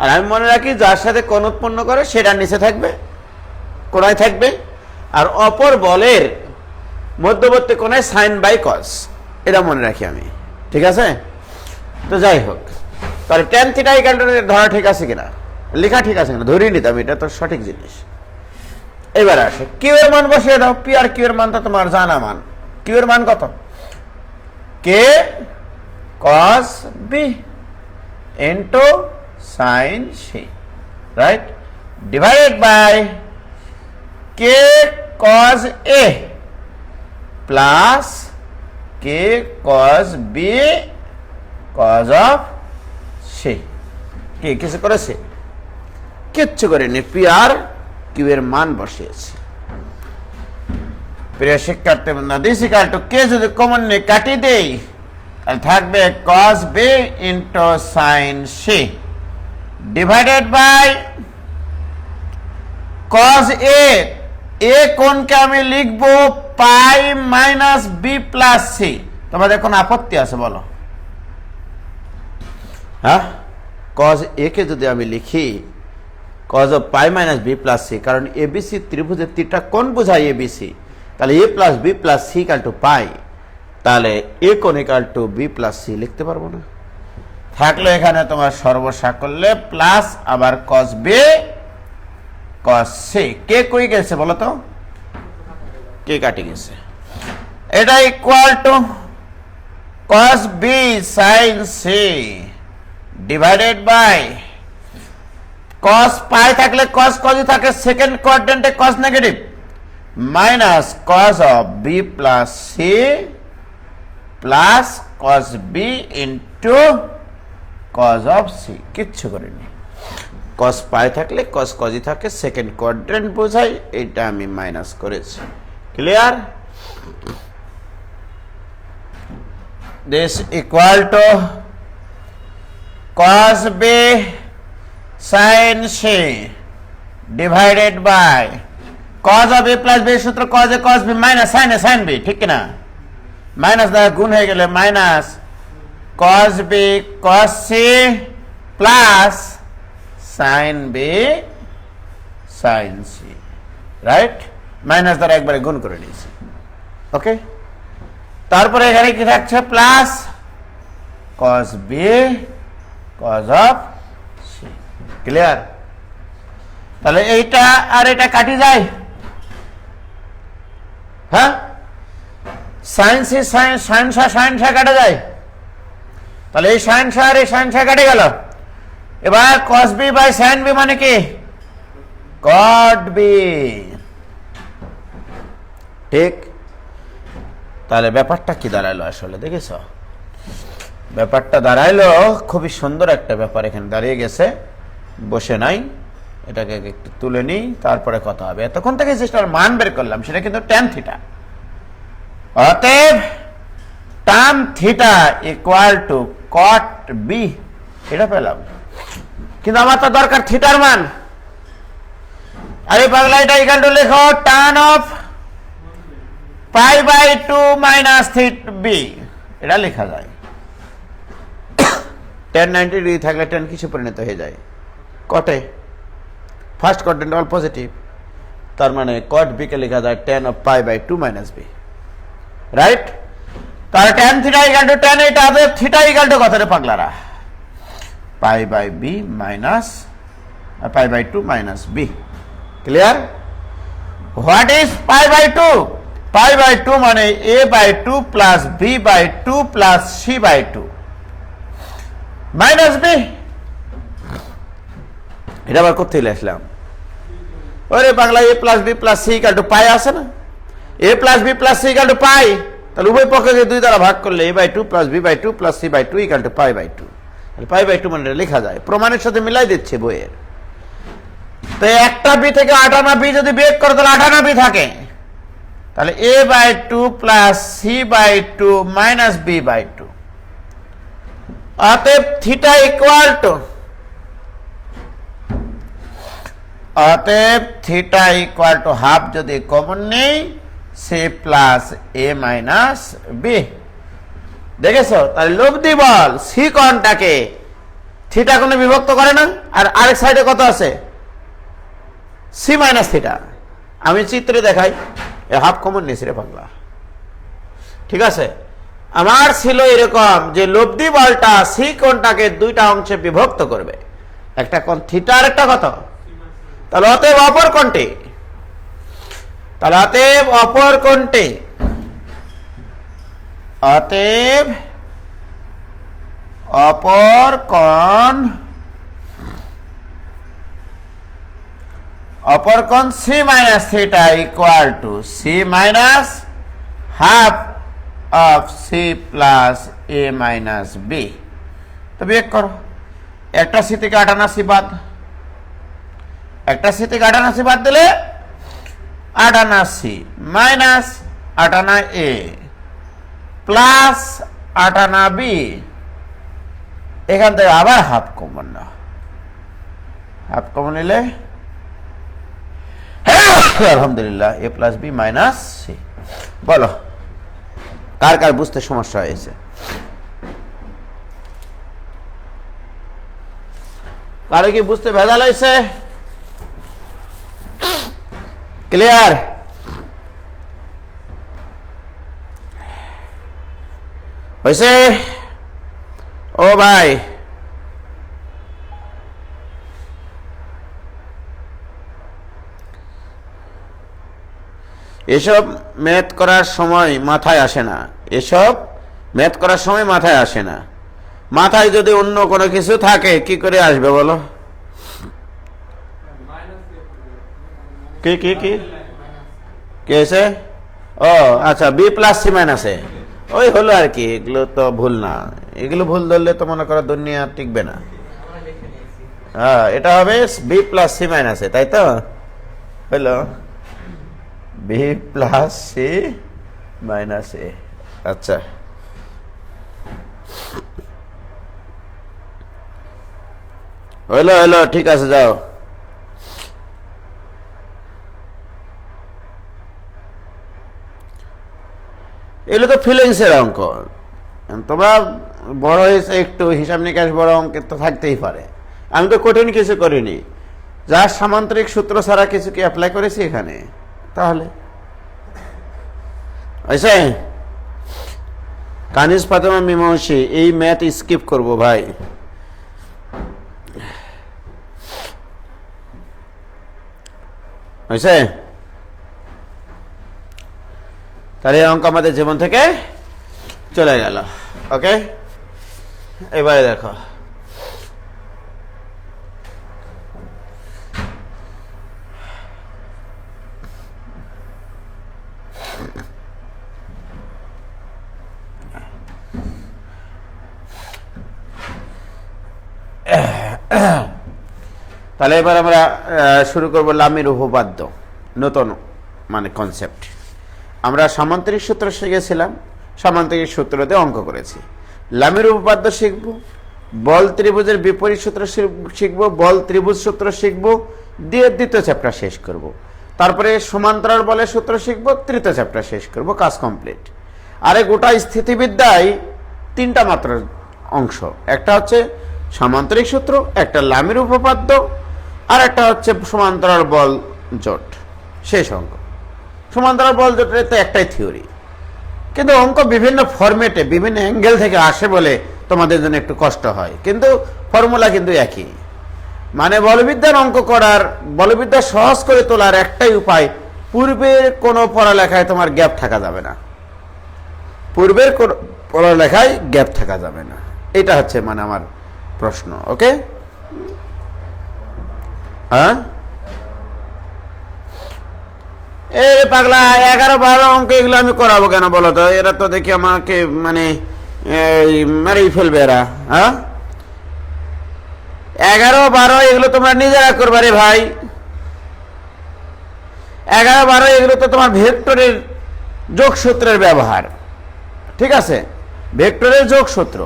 আর আমি মনে রাখি যার সাথে কোণ উৎপন্ন করে সেটা নিচে থাকবে, কোণায় থাকবে, আর অপর বলের মধ্যবর্তী কোণায় সাইন বাই কস, এটা মনে রাখি আমি, ঠিক আছে? তো যাই হোক, তাহলে tan থিটা ইকুয়াল টু ধরা ঠিক আছে কিনা, লেখা ঠিক আছে কিনা ধরিয়ে নিতাম, এটা তো সঠিক জিনিস। এবার আসে কিউ এর মান বসিয়ে দাও। পি আর কিউ এর মান তো তোমার জানা মান। কিউ এর মান কত? K cos B into sine C, right? Divided by K cos A plus K cos B cos of C. কি কিছু করেছে? কিচ্ছু করেনি, পি আর কিউ এর মান বসিয়েছে। প্রিয় শিক্ষার্থী বন্ধুরা, দিস ইকুয়াল টু কে যদি কমন নিয়ে কাটিয়ে দেই তাহলে থাকবে cos b into sin c divided by cos a। A কোণকে আমি লিখবো pi minus B plus C. তোমাদের কোন আপত্তি আছে বলো? হ্যাঁ, cos a কে যদি আমি লিখি cos of pi minus B plus C, কারণ এবিসি ত্রিভুজের তিনটা কোণ বোঝায় এবিসি, তাহলে A plus B plus C equal to pi, তাহলে এ কোণ equal to B plus C লিখতে পারবো না? থাকলে এখানে তোমার সর্বসাকল্যে প্লাস আবার cos B cos C. K কই গেছে বলো তো? কে কাটি গেছে। এটা equal to cos B sin C divided by cos pi থাকলে cos cos থাকে, second কোয়াড্রেন্টে cos negative, minus cos of B plus C plus cos B into cos of C. কিচ্ছু করিনি, cos পাই থাকলে cos cos থাকে, second quadrant বোঝাই, এটা আমি minus করেছি। Clear? This equal to cos B sin C divided by cos of a plus b সূত্র cos a cos b minus sin a sin b, ঠিক কিনা? Minus দ্বারা গুণ হয়ে গেলে minus cos b cos c plus sin b sin c, right? Minus দ্বারা একবারে গুণ করে নিয়েছি, ওকে? তারপরে এখানে কি থাকছে? Plus cos b cos of c। Clear? তাহলে এইটা আর এটা কাটি যায়, হ্যাঁ? সাইন সি সাইন সা কাটা যায়, তাহলে এই সাইন সা আর এই সাইন সা কাটে গেল। এবার cos b by sin b মানে কি? cot b, ঠিক? তাহলে ব্যাপারটা কি দাঁড়াইলো আসলে দেখেছ? ব্যাপারটা দাঁড়াইলো খুবই সুন্দর একটা ব্যাপার এখানে দাঁড়িয়ে গেছে, বসে নাই। এটাকে একটু তুলে নিই, তারপরে কথা হবে। এতক্ষণ থেকে যেটার মান বের করলাম সেটা কিন্তু tan থিটা। অতএব tan theta equal two cot b, এটা পেলাম। কিন্তু আমার তো দরকার থিটার মান। আরে পাগলা, এটা ইকুয়াল টু লেখো tan of pi by 2 minus theta b, এটা লেখা যায়। tan 90 ডিগ্রি থাকলে tan কিছু পরিণত হয়ে যায় কটে, ফার্স্ট কোয়াড্রেন্ট অল পজিটিভ, তার মানে cot b কে লেখা যায় tan of pi by 2 minus b, right? তাহলে tan theta equal to tan এটা হবে theta equal to কত রে পাগলারা? pi by b minus pi by 2 minus b, clear? What is pi by 2? Pi by 2 মানে a by 2 plus b by 2 plus c by 2 minus b। এটা আবার কোথায় লিখলাম? ওরে Bangla a plus b plus c equal to pi আছে না? a plus b plus c equal to pi, তাহলে উভয় পক্ষকে 2 দ্বারা ভাগ করলে a by 2 plus b by 2 plus c by 2 equal to pi by 2, তাহলে pi by 2 মানে লেখা যায়। প্রমাণের সাথে মিলাই দিচ্ছে বইয়ের। তো একটা বি থেকে 8 আনা বি যদি বিয়োগ করে তাহলে 8 আনা বি থাকে, তাহলে a by 2 plus c by 2 minus b by 2, অতএব থিটা ইকুয়াল টু হাফ যদি কমন নেই c plus a minus b। দেখেছো? তাহলে লব্ধি বল সি কোণটাকে থিটা কোণে বিভক্ত করে না, আর আরেক সাইডে কত আছে? C minus theta. আমি চিত্রে দেখাই, হাফ কমন নিয়েছি রে পাগলা, ঠিক আছে? আমার ছিল এরকম যে লব্ধি বলটা সি কোণটাকে দুইটা অংশে বিভক্ত করবে, একটা কোণ থিটা আর একটা কত, তাহলে অতএব অপর কোণটি, অপর কোণ C minus theta equal to C minus half of C plus A minus B. তো বিয়োগ করো, একটা সি থেকে 8 আনা সি বাদ, একটা সি থেকে 8 আনা সি বাদ দিলে 8 আনা সি মাইনাস 8 আনা এ প্লাস 8 আনা বি, এখান থেকে আবার হাফ কমন না, হাফ কমন নিলে আলহামদুলিল্লাহ এ প্লাস বি মাইনাস সি। বলো কার কার বুঝতে সমস্যা হয়েছে? কারো কি বুঝতে ভেজাল হয়েছে? ক্লিয়ার? হয়েছে? ও ভাই এসব ম্যাথ করার সময় মাথায় আসে না, মাথায় যদি অন্য কোনো কিছু থাকে কি করে আসবে বলো? কি কি কি কি হয়েছে? ও আচ্ছা, বি প্লাস সি মাইনাসে ওই হলো আর কি। এগুলো তো ভুল না, এগুলো ভুল ধরলে তো মনে করো দুনিয়া টিকবে না। হ্যাঁ, এটা হবে বি প্লাস সি মাইনাসে, তাই তো? হলো বি প্লাস সি মাইনাস এ। আচ্ছা, হলো ঠিক আছে, যাও। এগুলো তো ফিলিংস এর অঙ্ক, তোমরা বড় হয়েছে একটু, হিসাব নিকাশ বড় অঙ্কের তো থাকতেই পারে। আমি তো কঠিন কিছু করিনি, যা সামান্তরিক সূত্র ছাড়া কিছু কি অ্যাপ্লাই করেছি এখানে? তাহলে আচ্ছা, কানিজ ফাতেমা মীমাংসী এই ম্যাথ স্কিপ করব ভাই। হয়েছে? তাহলে এই অঙ্ক আমাদের জীবন থেকে চলে গেল। ওকে, এবারে দেখো তাহলে এবার আমরা শুরু করব লামির উপপাদ্য, নতুন মানে কনসেপ্ট। আমরা সামান্তরিক সূত্র শিখেছিলাম, সামান্তরিক সূত্রতে অঙ্ক করেছি। লামির উপপাদ্য শিখব, বল ত্রিভুজের বিপরীত সূত্র শিখব, বল ত্রিভুজ সূত্র শিখব, দিয়ে দ্বিতীয় চ্যাপ্টার শেষ করব। তারপরে সমান্তরাল বলের সূত্র শিখব, তৃতীয় চ্যাপ্টার শেষ করব, কাজ কমপ্লিট। আরে গোটা স্থিতিবিদ্যায় 3টা মাত্র অংশ, একটা হচ্ছে সামান্তরিক সূত্র, একটা লামির উপপাদ্য, আর একটা হচ্ছে সমান্তরাল বল জোট। শেষ অঙ্ক। সমান্তরাল বল জোটের তো একটাই থিওরি, কিন্তু অঙ্ক বিভিন্ন ফরম্যাটে বিভিন্ন অ্যাঙ্গেল থেকে আসে বলে তোমাদের জন্য একটু কষ্ট হয়, কিন্তু ফর্মুলা কিন্তু একই। মানে বলবিদ্যার অঙ্ক করার, বলবিদ্যা সহজ করে তোলার একটাই উপায়, পূর্বের কোনো পড়ালেখায় তোমার গ্যাপ থাকা যাবে না, পূর্বের কোনো পড়ালেখায় গ্যাপ থাকা যাবে না। এটা হচ্ছে মানে আমার প্রশ্ন। ওকে, হ্যাঁ এ পাগলা 11-12 অঙ্ক এগুলো আমি করাবো কেন বলো তো? এরা তো দেখি আমাকে মানে মারেই ফেলবে এরা। হ্যাঁ 11-12 এগুলো তোমরা নিজেরা করবে রে ভাই। 11-12 এগুলো তো তোমার ভেক্টরের যোগসূত্রের ব্যবহার, ঠিক আছে? ভেক্টরের যোগসূত্র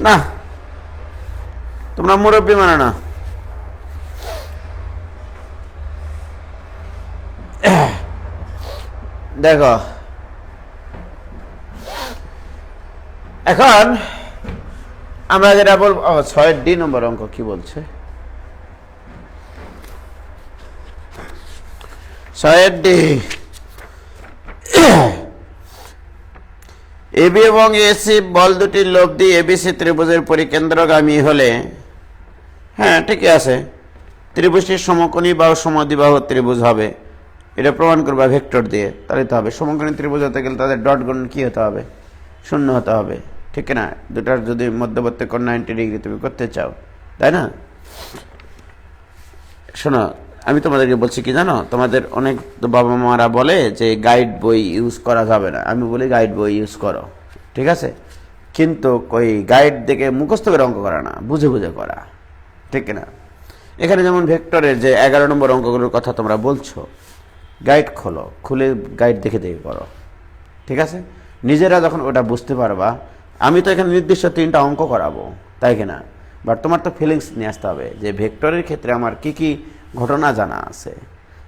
না, তোমরা মুরব্বী মানে না। দেখো এখন আমরা যেটা বলবো, 6D নম্বর অঙ্ক কি বলছে? 6D এবি এবং এসি বল দুটির লব্ধি এবিসি ত্রিভুজের পরিকেন্দ্রগামী হলে, হ্যাঁ ঠিকই আছে, ত্রিভুজটি সমকোণী বা সমদ্বিবাহু ত্রিভুজ হবে। এটা প্রমাণ করবা ভেক্টর দিয়ে, তাহলে তো হবে। সমকোণী ত্রিভুজ হতে গেলে তাদের ডট গুণ কি হতে হবে? 0 হতে হবে, ঠিক না? দুটার যদি মধ্যবর্তী কোণ 90 ডিগ্রি তুমি করতে চাও, তাই না? শোনো, আমি তোমাদেরকে বলছি কি জানো, তোমাদের অনেক বাবা মারা বলে যে গাইড বই ইউজ করা যাবে না। আমি বলি গাইড বই ইউজ করো, ঠিক আছে, কিন্তু ওই গাইড দেখে মুখস্থ করে অঙ্ক করা না, বুঝে বুঝে করা, ঠিক না? এখানে যেমন ভেক্টরের যে 11 নম্বর অঙ্কগুলোর কথা তোমরা বলছো, গাইড খোলো, খুলে গাইড দেখে দেখে করো, ঠিক আছে? নিজেরা যখন ওটা বুঝতে পারবা, আমি তো এখানে নির্দিষ্ট 3টা অঙ্ক করাবো, তাই কিনা? বাট তোমার তো ফিলিংস নিয়ে আসতে হবে যে ভেক্টরের ক্ষেত্রে আমার কি কি ঘটনা জানা আছে,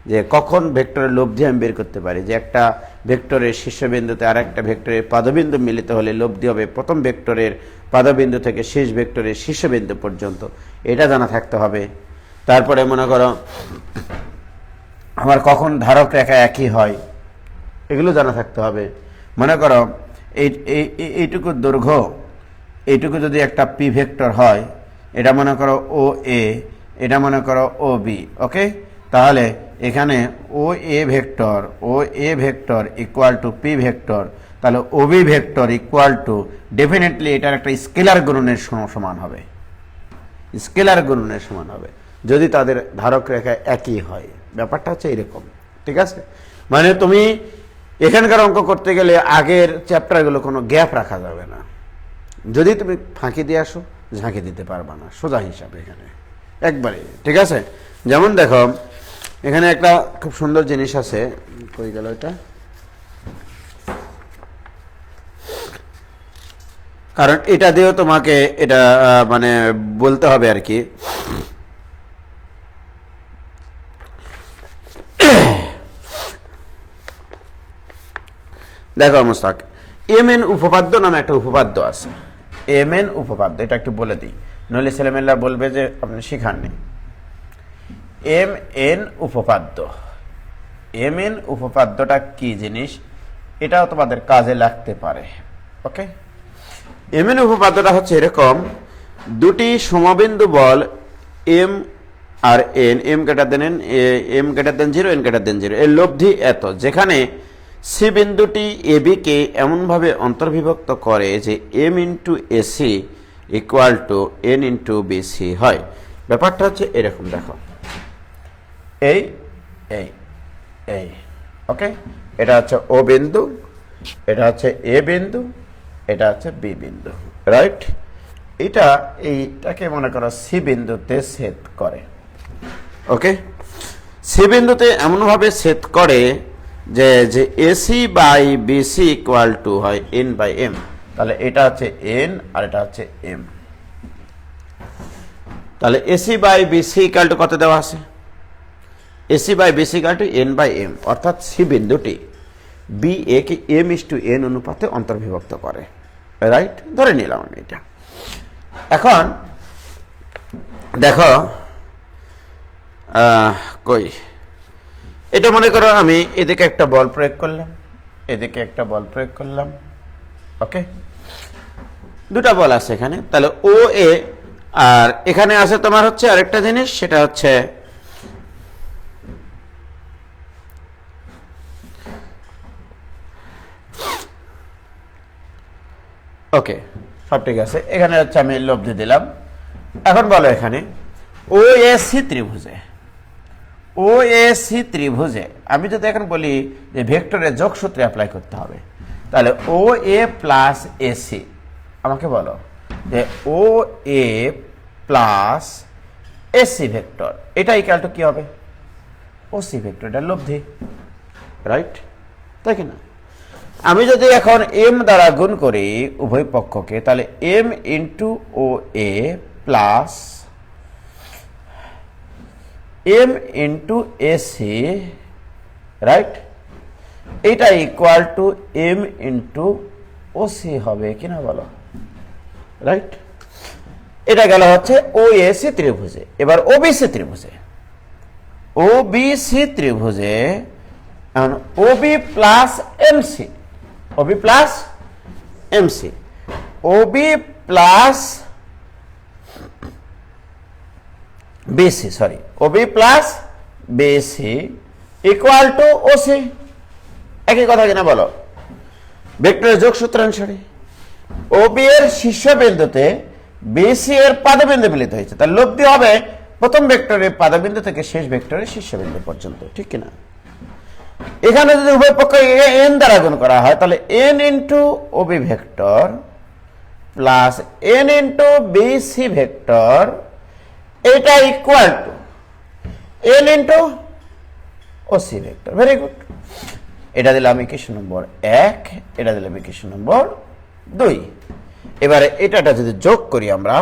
যে কখন ভেক্টরের লব্ধি আমি বের করতে পারি, যে একটা ভেক্টরের শীর্ষবিন্দুতে আর একটা ভেক্টরের পাদবিন্দু মিলিত হলে লব্ধি হবে প্রথম ভেক্টরের পাদবিন্দু থেকে শেষ ভেক্টরের শীর্ষবিন্দু পর্যন্ত, এটা জানা থাকতে হবে। তারপরে মনে করো আমার কখন ধারক রেখা একই হয়, এগুলো জানা থাকতে হবে। মনে করো এইটুকু দৈর্ঘ্য, এইটুকু যদি একটা পি ভেক্টর হয়, এটা মনে করো ও এ, এটা মনে করো ও বি, ওকে? তাহলে এখানে O A vector equal to P vector, তাহলে O B vector equal to definitely এটার একটা স্কেলার গুণনের সমান হবে, স্কেলার গুণনের সমান হবে যদি তাদের ধারক রেখা একই হয়। ব্যাপারটা হচ্ছে এরকম, ঠিক আছে? মানে তুমি এখানকার অঙ্ক করতে গেলে আগের চ্যাপ্টারগুলো কোনো গ্যাপ রাখা যাবে না। যদি তুমি ফাঁকি দিয়ে আসো, ঝাঁকি দিতে পারবা না, সোজা হিসাবে এখানে একবারে, ঠিক আছে? যেমন দেখো এখানে একটা খুব সুন্দর জিনিস আছে, কই গেল এটা? কারণ এটা দিয়েও তোমাকে এটা মানে বলতে হবে আর কি। দেখো মোস্তাক, এমএন উপপাদ্য নামে একটা উপপাদ্য আছে। এমএন উপপাদ্য, এটা একটু বলে দিই, নইলে ছেলেমেয়েরা বলবে যে আপনি শিখাননি। এমএন উপপাদ্য, এমএন উপপাদ্যটা কি জিনিস, এটাও তোমাদের কাজে লাগতে পারে, ওকে? এমএন উপপাদ্যটা হচ্ছে এরকম, দুটি সমবিন্দু বল এম আর N, M greater than N, M greater than 0, N greater than 0, এর লব্ধি এত, যেখানে সি বিন্দুটি এ বিকে এমনভাবে অন্তর্বিভক্ত করে যে M into AC equal to N into BC হয়। ব্যাপারটা হচ্ছে এরকম, দেখো এই এই এই, ওকে? এটা হচ্ছে ও বিন্দু, এটা হচ্ছে এ বিন্দু, এটা হচ্ছে বি বিন্দু, রাইট? এইটাকে মনে করো সি বিন্দুতে ছেদ করে, ওকে? সি বিন্দুতে এমনভাবে ছেদ করে যে AC by BC equal to হয় এন বাই এম। তাহলে এটা হচ্ছে এন আর এটা হচ্ছে এম। তাহলে AC by BC equal to কত দেওয়া আছে? AC by BC equal to N by M, অর্থাৎ সি বিন্দুটি বি এ কে এম ইস টু এন অনুপাতে অন্তর্বিভক্ত করে, রাইট? ধরে নিলাম আমি এটা। এখন দেখো কই এটা মনে করো আমি এদিকে একটা বল প্রয়োগ করলাম, এদিকে একটা বল প্রয়োগ করলাম, ওকে, দুটা বল আছে এখানে, তাহলে ও এ, আর এখানে আছে তোমার হচ্ছে আরেকটা জিনিস, সেটা হচ্ছে ওকে, সব ঠিক আছে। এখানে হচ্ছে আমি লব্ধি দিলাম। এখন বলো এখানে O A C ত্রিভুজে, O A C ত্রিভুজে আমি যদি এখন বলি যে ভেক্টরের যোগসূত্রে অ্যাপ্লাই করতে হবে, তাহলে ও এ প্লাস এসি, আমাকে বলো যে O A plus AC vector এটা ইকুয়াল টু কি হবে? ও সি ভেক্টর, এটা লব্ধি, রাইট? তাই কি না? আমি যদি এখন এম দ্বারা গুণ করি উভয় পক্ষকে, তাহলে M into O A plus M into AC, right, এটা equal to M into OC হবে কিনা বলো, রাইট? এটা গেল হচ্ছে ও এসি ত্রিভুজে। এবার ওবিসি ত্রিভুজে, ওবিসি ত্রিভুজে OB plus MC, OB plus MC, OB plus BC, sorry, OB plus BC equal to OC, একই কথা কিনা বলো? ভেক্টরের যোগসূত্র অনুসারে ওবি এর শীর্ষবিন্দুতে বিসি এর পাদবিন্দু মিলিত হয়েছে, তার লব্ধি হবে প্রথম ভেক্টরের পাদবিন্দু থেকে শেষ ভেক্টরের শীর্ষবিন্দু পর্যন্ত, ঠিক কিনা? এখানে যদি উভয় পক্ষ এন দ্বারা গুণ করা হয়, তাহলে N into OB vector plus N into BC vector, এটা equal to N into OC vector. Very good, এটা দিলাম ইকুয়েশন নম্বর 1, এটা দিলাম ইকুয়েশন নম্বর 2। এবারে এটা যদি যোগ করি আমরা,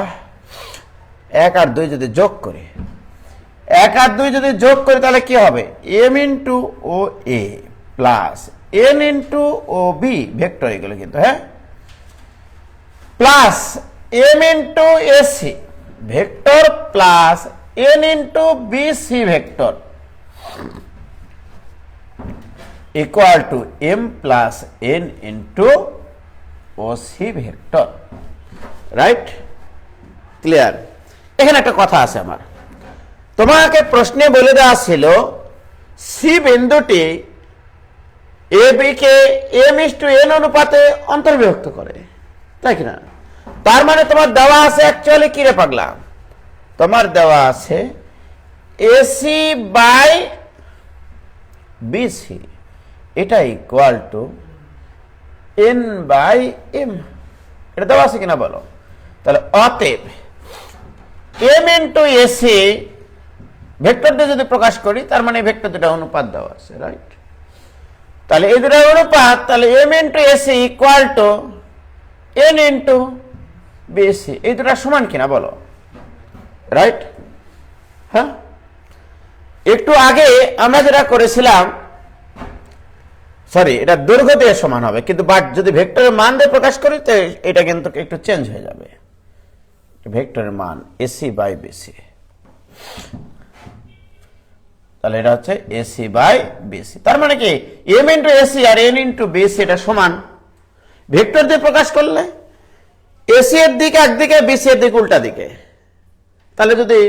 1 আর 2 যদি যোগ করি, 1 আর 2 যদি যোগ করি তাহলে কি হবে? M into O A plus N into O B vector, এগুলো কিন্তু, হ্যাঁ, plus M into AC vector plus N into BC vector equal to M plus N into OC vector, right? Clear? এখানে একটা কথা আছে আমার, তোমাকে প্রশ্নে বলে দেওয়া ছিল সি বিন্দুটি A B K M is to N অনুপাতে অন্তর্বিভক্ত করে, তাই কিনা? তার মানে তোমার দেওয়া আছে অ্যাকচুয়ালি কি রে পাগলা, তোমার দেওয়া আছে এসি বাই বিসি, এটা equal to N by M, এটা দেওয়া আছে কিনা বলো? তাহলে অতএব এম ইন্টু এসি ভেক্টরটা যদি প্রকাশ করি, তার মানে ভেক্টর দুটা অনুপাত দেওয়া আছে, রাইট? তাহলে এই দুটা অনুপাত, তাহলে M into AC equal to N into BC, এই দুটা সমান কিনা বলো, রাইট? হ্যাঁ, একটু আগে আমরা যেটা করেছিলাম, সরি, এটা দৈর্ঘ্য দিয়ে সমান হবে, কিন্তু বাট যদি ভেক্টরের মান দিয়ে প্রকাশ করি তো এটা কিন্তু একটু চেঞ্জ হয়ে যাবে, ভেক্টরের মান এসি বাই বিসি, তাহলে এটা হচ্ছে এসি বাই বিসি। তার মানে কি এম ইন্টু এসি আর এন ইন্টু বিসি এটা সমান, ভেক্টর দিয়ে প্রকাশ করলে এসি এর দিকে একদিকে, বিসি এর দিকে উল্টা দিকে, তাহলে যদি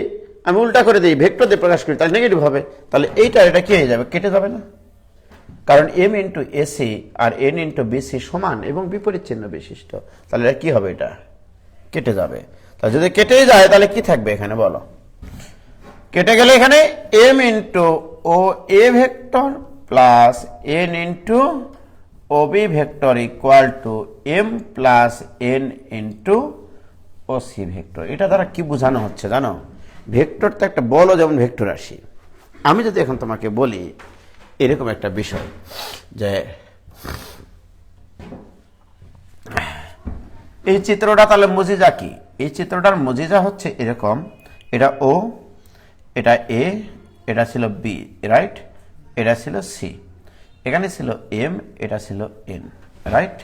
আমি উল্টা করে দিই ভেক্টর দিয়ে প্রকাশ করি তাহলে নেগেটিভ হবে, তাহলে এইটা এটা কি হয়ে যাবে? কেটে যাবে না? কারণ এম ইন্টু এসি আর এন ইন্টু বিসি সমান এবং বিপরীত চিহ্ন বিশিষ্ট, তাহলে এটা কি হবে? এটা কেটে যাবে। তাহলে যদি কেটে যায় তাহলে কি থাকবে এখানে বলো? কেটে গেলে এখানে M into O A vector plus N into O B vector equal to M plus N into O C vector. এটা দ্বারা কি বোঝানো হচ্ছে জানো? ভেক্টর তো একটা বলো, যেমন ভেক্টর রাশি। আমি যদি এখন তোমাকে বলি এরকম একটা বিষয় যে এই চিত্রটা, তাহলে মজিজা কি? এই চিত্রটার মজিজা হচ্ছে এরকম, এটা ও, এটা এ, এটা ছিল বি, রাইট? এটা ছিল সি, এখানে ছিল এম, এটা ছিল এন, রাইট?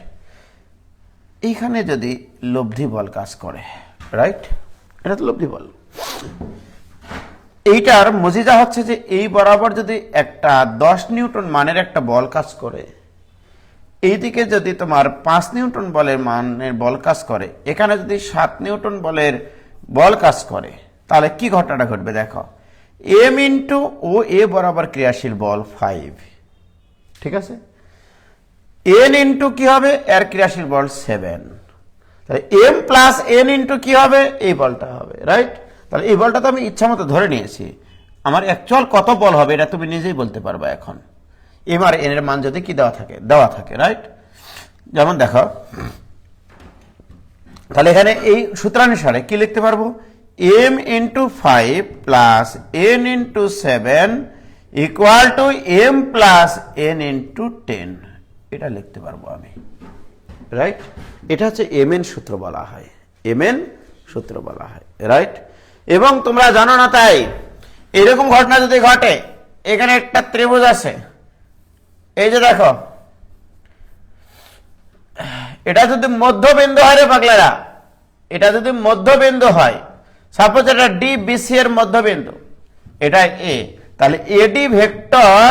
এইখানে যদি লব্ধি বল কাজ করে, রাইট? এটা তো লব্ধি বল। এইটার মজিজা হচ্ছে যে এই বরাবর যদি একটা 10 নিউটন মানের একটা বল কাজ করে, এইদিকে যদি তোমার 5 নিউটন বলের মানের বল কাজ করে, এখানে যদি 7 নিউটন বলের বল কাজ করে, তাহলে কি ঘটনাটা ঘটবে দেখো। এম ইন্টু ও এ বরাবর ক্রিয়াশীল বল 5, ঠিক আছে। এন ইন্টু কি হবে, এর ক্রিয়াশীল বল 7, তাহলে এম প্লাস এন ইন্টু কি হবে, এই বলটা হবে, রাইট। তাহলে এই বলটা তো আমি ইচ্ছা মতো ধরে নিয়েছি, আমার অ্যাকচুয়াল কত বল হবে এটা তুমি নিজেই বলতে পারবে এখন। এম আর এন এর মান যদি কি দেওয়া থাকে, রাইট। যেমন দেখো, তাহলে এখানে এই সূত্রানুসারে কি লিখতে পারবো, M into 5 plus N into 7 equal to M plus N into 10, এটা লিখতে পারবো আমি, রাইট। এটা হচ্ছে এম এন সূত্র বলা হয়, এম এন সূত্র বলা হয়, রাইট। এবং তোমরা জানো না তাই এরকম ঘটনা যদি ঘটে, এখানে একটা ত্রিভুজ আছে, এই যে দেখো, এটা যদি মধ্যবিন্দু হয় রে পাগলারা, এটা যদি মধ্যবিন্দু হয়, সাপোজ এটা ডি বিসি এর মধ্যবিন্দু, এটা এ, তাহলে এডি ভেক্টর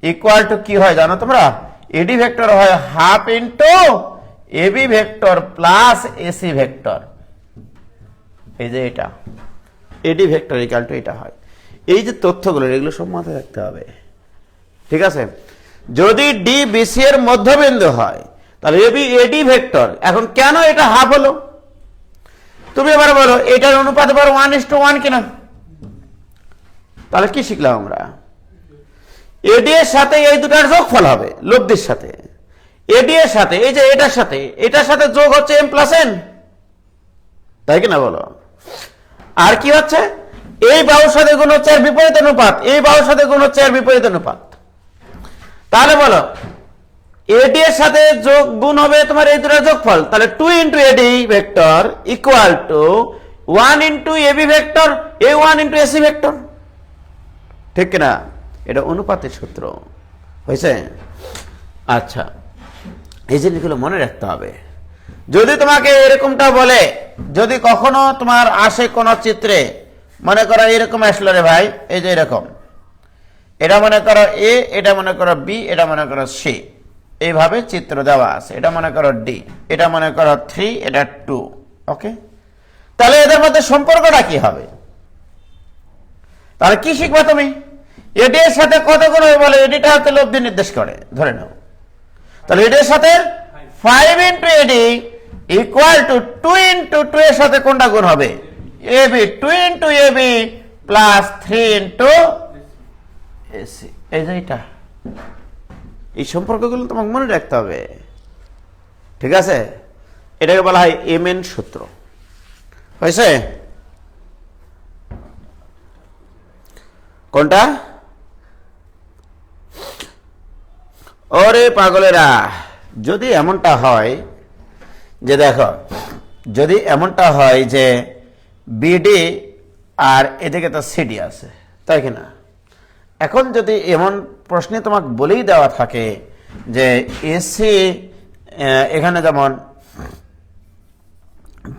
ইকুয়াল টু কি হয় জানো তোমরা, এডি ভেক্টর হয় half into AB vector plus AC vector, এই যে এটা এডি ভেক্টর ইকুয়াল টু এটা হয়। এই যে তথ্যগুলো এগুলো সব মাথায় রাখতে হবে, ঠিক আছে। যদি ডি বিসি এর মধ্যবিন্দু হয় তাহলে এবি এডি ভেক্টর, এখন কেন এটা হাফ হলো তুমি এবার বলো, এটার অনুপাত এবার 1:1 কিনা। তাহলে কি শিখলাম আমরা, এডি এর সাথে এই দুটার যোগফল হবে লব্ধির সাথে, এডি এর সাথে এই যে এটার সাথে যোগ হচ্ছে এম প্লাস এন, তাই কিনা বলো। আর কি হচ্ছে, এই বাহুর সাথে গুণ হচ্ছে এর বিপরীত অনুপাত, এই বাহুর সাথে গুণ হচ্ছে এর বিপরীত অনুপাত। তাহলে বলো এডি এর সাথে যোগ গুণ হবে তোমার এই দুটার যোগফল, তাহলে 2 into AD vector equal to 1 into AB vector, এ 1 ইন্টু এসি ভেক্টর, ঠিক কিনা। এটা অনুপাতের সূত্র হয়েছে। আচ্ছা, এই জিনিসগুলো মনে রাখতে হবে। যদি তোমাকে এরকমটা বলে, যদি কখনো তোমার আসে কোন চিত্রে, মনে করো এরকম আসলো রে ভাই, এই যে এরকম, এটা মনে করো এ, এটা মনে করো বি, এটা মনে করো সি, এইভাবে চিত্র দেওয়া আছে, এটা মনে করো ডি, এটা মনে করো 3, এটা 2, ওকে। তাহলে এদের মধ্যে সম্পর্কটা কি হবে, তাহলে কি শিখবে তুমি, এডি এর সাথে কত গুণ হবে বলে, এডিটা হচ্ছে লব্ধি নির্দেশ করে, ধরে নাও। তাহলে এডি এর সাথে 5 into AD equal to 2 into 2 এর সাথে কোনটা গুণ হবে, AB, 2 into AB plus 3 into AC, এই যে এটা, এই সম্পর্কগুলো তোমাকে মনে রাখতে হবে, ঠিক আছে। এটাকে বলা হয় এম এন সূত্র, হয়েছে। কোনটা, ওরে পাগলেরা, যদি এমনটা হয় যে দেখো, যদি এমনটা হয় যে বিডি আর এদিকে তো সিডি আছে, তাই কিনা। এখন যদি এমন প্রশ্নে তোমাকে বলেই দেওয়া থাকে যে এসি, এখানে যেমন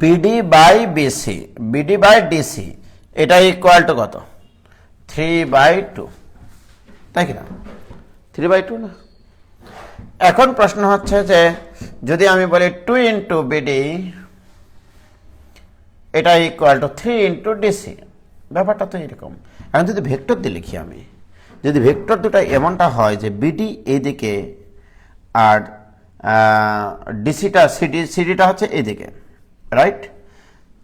BD by BC, BD by DC, এটা ইকুয়াল টু কত, 3/2, তাই কিনা, 3/2 না। এখন প্রশ্ন হচ্ছে যে যদি আমি বলি 2 ইন্টু বিডি, এটা ইকুয়াল টু 3 ইন্টু ডিসি, ব্যাপারটা তো এরকম। এখন যদি ভেক্টর দিয়ে লিখি আমি, যদি ভেক্টর দুটা এমনটা হয় যে বিডি এইদিকে আর ডিসিটা সিডিটা হচ্ছে এইদিকে, রাইট।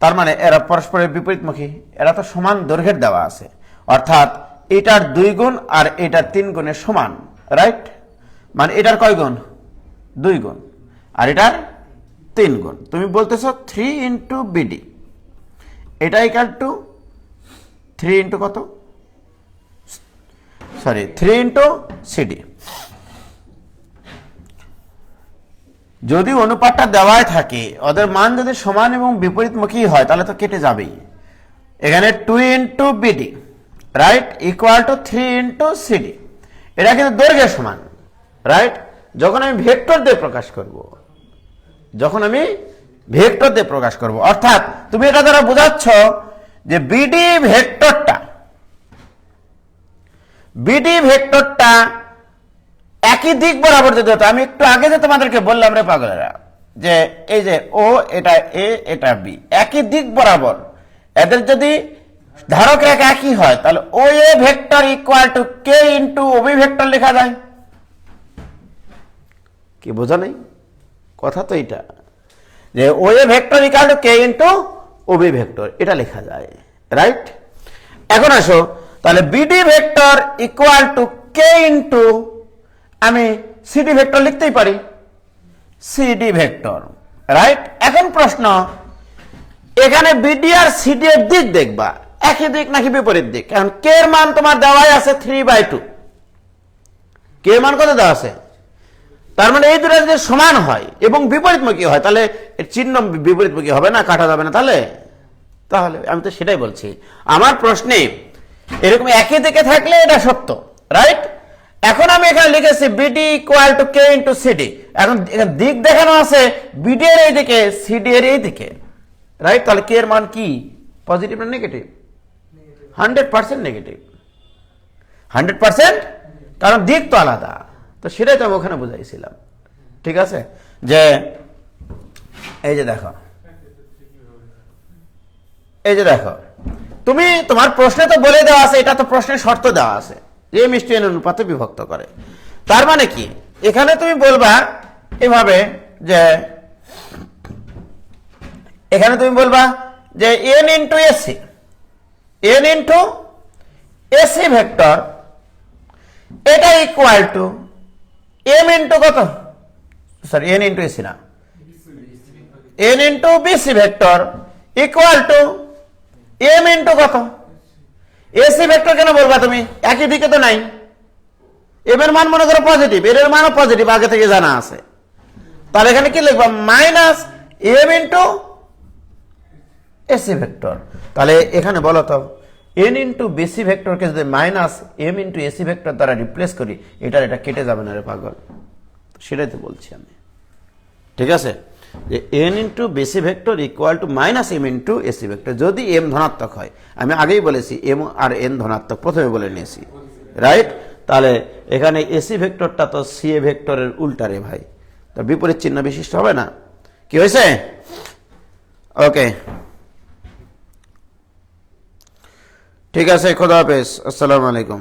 তার মানে এরা পরস্পরের বিপরীতমুখী, এরা তো সমান দৈর্ঘ্যের দেওয়া আছে, অর্থাৎ এটার 2 গুণ আর এটার 3 গুণের সমান, রাইট। মানে এটার কয় গুণ, 2 গুণ, আর এটার 3 গুণ। তুমি বলতেছ 3 ইন্টু বিডি, এটা ইকুয়াল টু 3 ইন্টু কত, সরি 3 ইন্টু সিডি। যদি অনুপাতটা দেওয়াই থাকে, ওদের মান যদি সমান এবং বিপরীতমুখী হয়, তাহলে তো কেটে যাবেই। এখানে 2 into BD, right, equal to 3 into CD, এটা কিন্তু দৈর্ঘ্যের সমান, রাইট। যখন আমি ভেক্টর দিয়ে প্রকাশ করব, অর্থাৎ তুমি এটা দ্বারা বোঝাচ্ছ যে বিডি ভেক্টরটা, বিডি ভেক্টরটা একই দিক বরাবর যেতে হতো। আমি একটু আগে যে তোমাদেরকে বললাম রে পাগলেরা, যে এই যে ও এটা এ এটা বি, একই দিক বরাবর এদের যদি ধারক রেখা একই হয় তাহলে O A vector equal to K into OB vector লেখা যায়। কি বোঝা নেই কথা? তো এটা যে O A vector equal to K into OB vector এটা লেখা যায়, রাইট? এখন আসো তাহলে BD vector equal to K into আমি সিডি ভেক্টর লিখতেই পারি, সিডি ভেক্টর, রাইট? এখন প্রশ্ন, এখানে বিডি আর সিডি এর দিক দেখবা একই দিক নাকি বিপরীত দিক? কারণ কে এর মান তোমার দেওয়াই আছে 3/2, কে এর মান কত দেওয়া আছে? তার মানে এই দুটো যদি সমান হয় এবং বিপরীতমুখী হয় তাহলে এর চিহ্ন বিপরীতমুখী হবে না, কাটা যাবে না। তাহলে তাহলে আমি তো সেটাই বলছি, আমার প্রশ্নে এরকম একই দিকে থাকলে এটা সত্য, রাইট? এখন আমি এখানে লিখেছি BD equal to K into CD. এখন দিক দেখানো আছে বিডি এর এই দিকে, সিডি এর এই দিকে, রাইট? তাহলে কে এর মান কি, পজিটিভ না নেগেটিভ? 100% নেগেটিভ, 100%, কারণ দিক তো আলাদা। তো সেটাই তো আমি ওখানে বুঝাইছিলাম, ঠিক আছে? যে এই যে দেখো, এই যে দেখো, তুমি তোমার প্রশ্নে তো বলে দেওয়া আছে, এটা তো প্রশ্নের শর্ত দেওয়া আছে যে এম ইস টু এন অনুপাতে বিভক্ত করে। তার মানে কি এখানে তুমি বলবা এভাবে যে, এখানে তুমি বলবা যে N into AC, N into AC vector এটা ইকুয়াল টু এম ইন্টু কত, সরি এন ইন্টু এসি না, N into BC vector equal to M into কত, এসি ভেক্টর কেন বলবা তুমি? একই দিকে তো নাই। এম এর মান মনে করো পজিটিভ, এর মানও পজিটিভ, আগে থেকে জানা আছে। তাহলে এখানে কি লিখবা? Minus M into AC vector. তাহলে এখানে বলো তো এন ইন্টু বিসি ভেক্টরকে যদি minus M into AC vector দ্বারা রিপ্লেস করি, এটা কেটে যাবে না রে পাগল? সেটাই তো বলছি আমি, ঠিক আছে? যে N into BC vector equal to minus M into AC vector, যদি এম ধনাত্মক হয়। আমি আগেই বলেছি এম আর এন ধনাত্মক, প্রথমে বলে নিয়েছি, রাইট? তাহলে এখানে এসি ভেক্টরটা তো সি এ ভেক্টরের উল্টা রে ভাই, তো বিপরীত চিহ্ন বিশিষ্ট হবে না। কি হয়েছে? ওকে, ঠিক আছে, খোদা হাফেজ, আসসালামু আলাইকুম।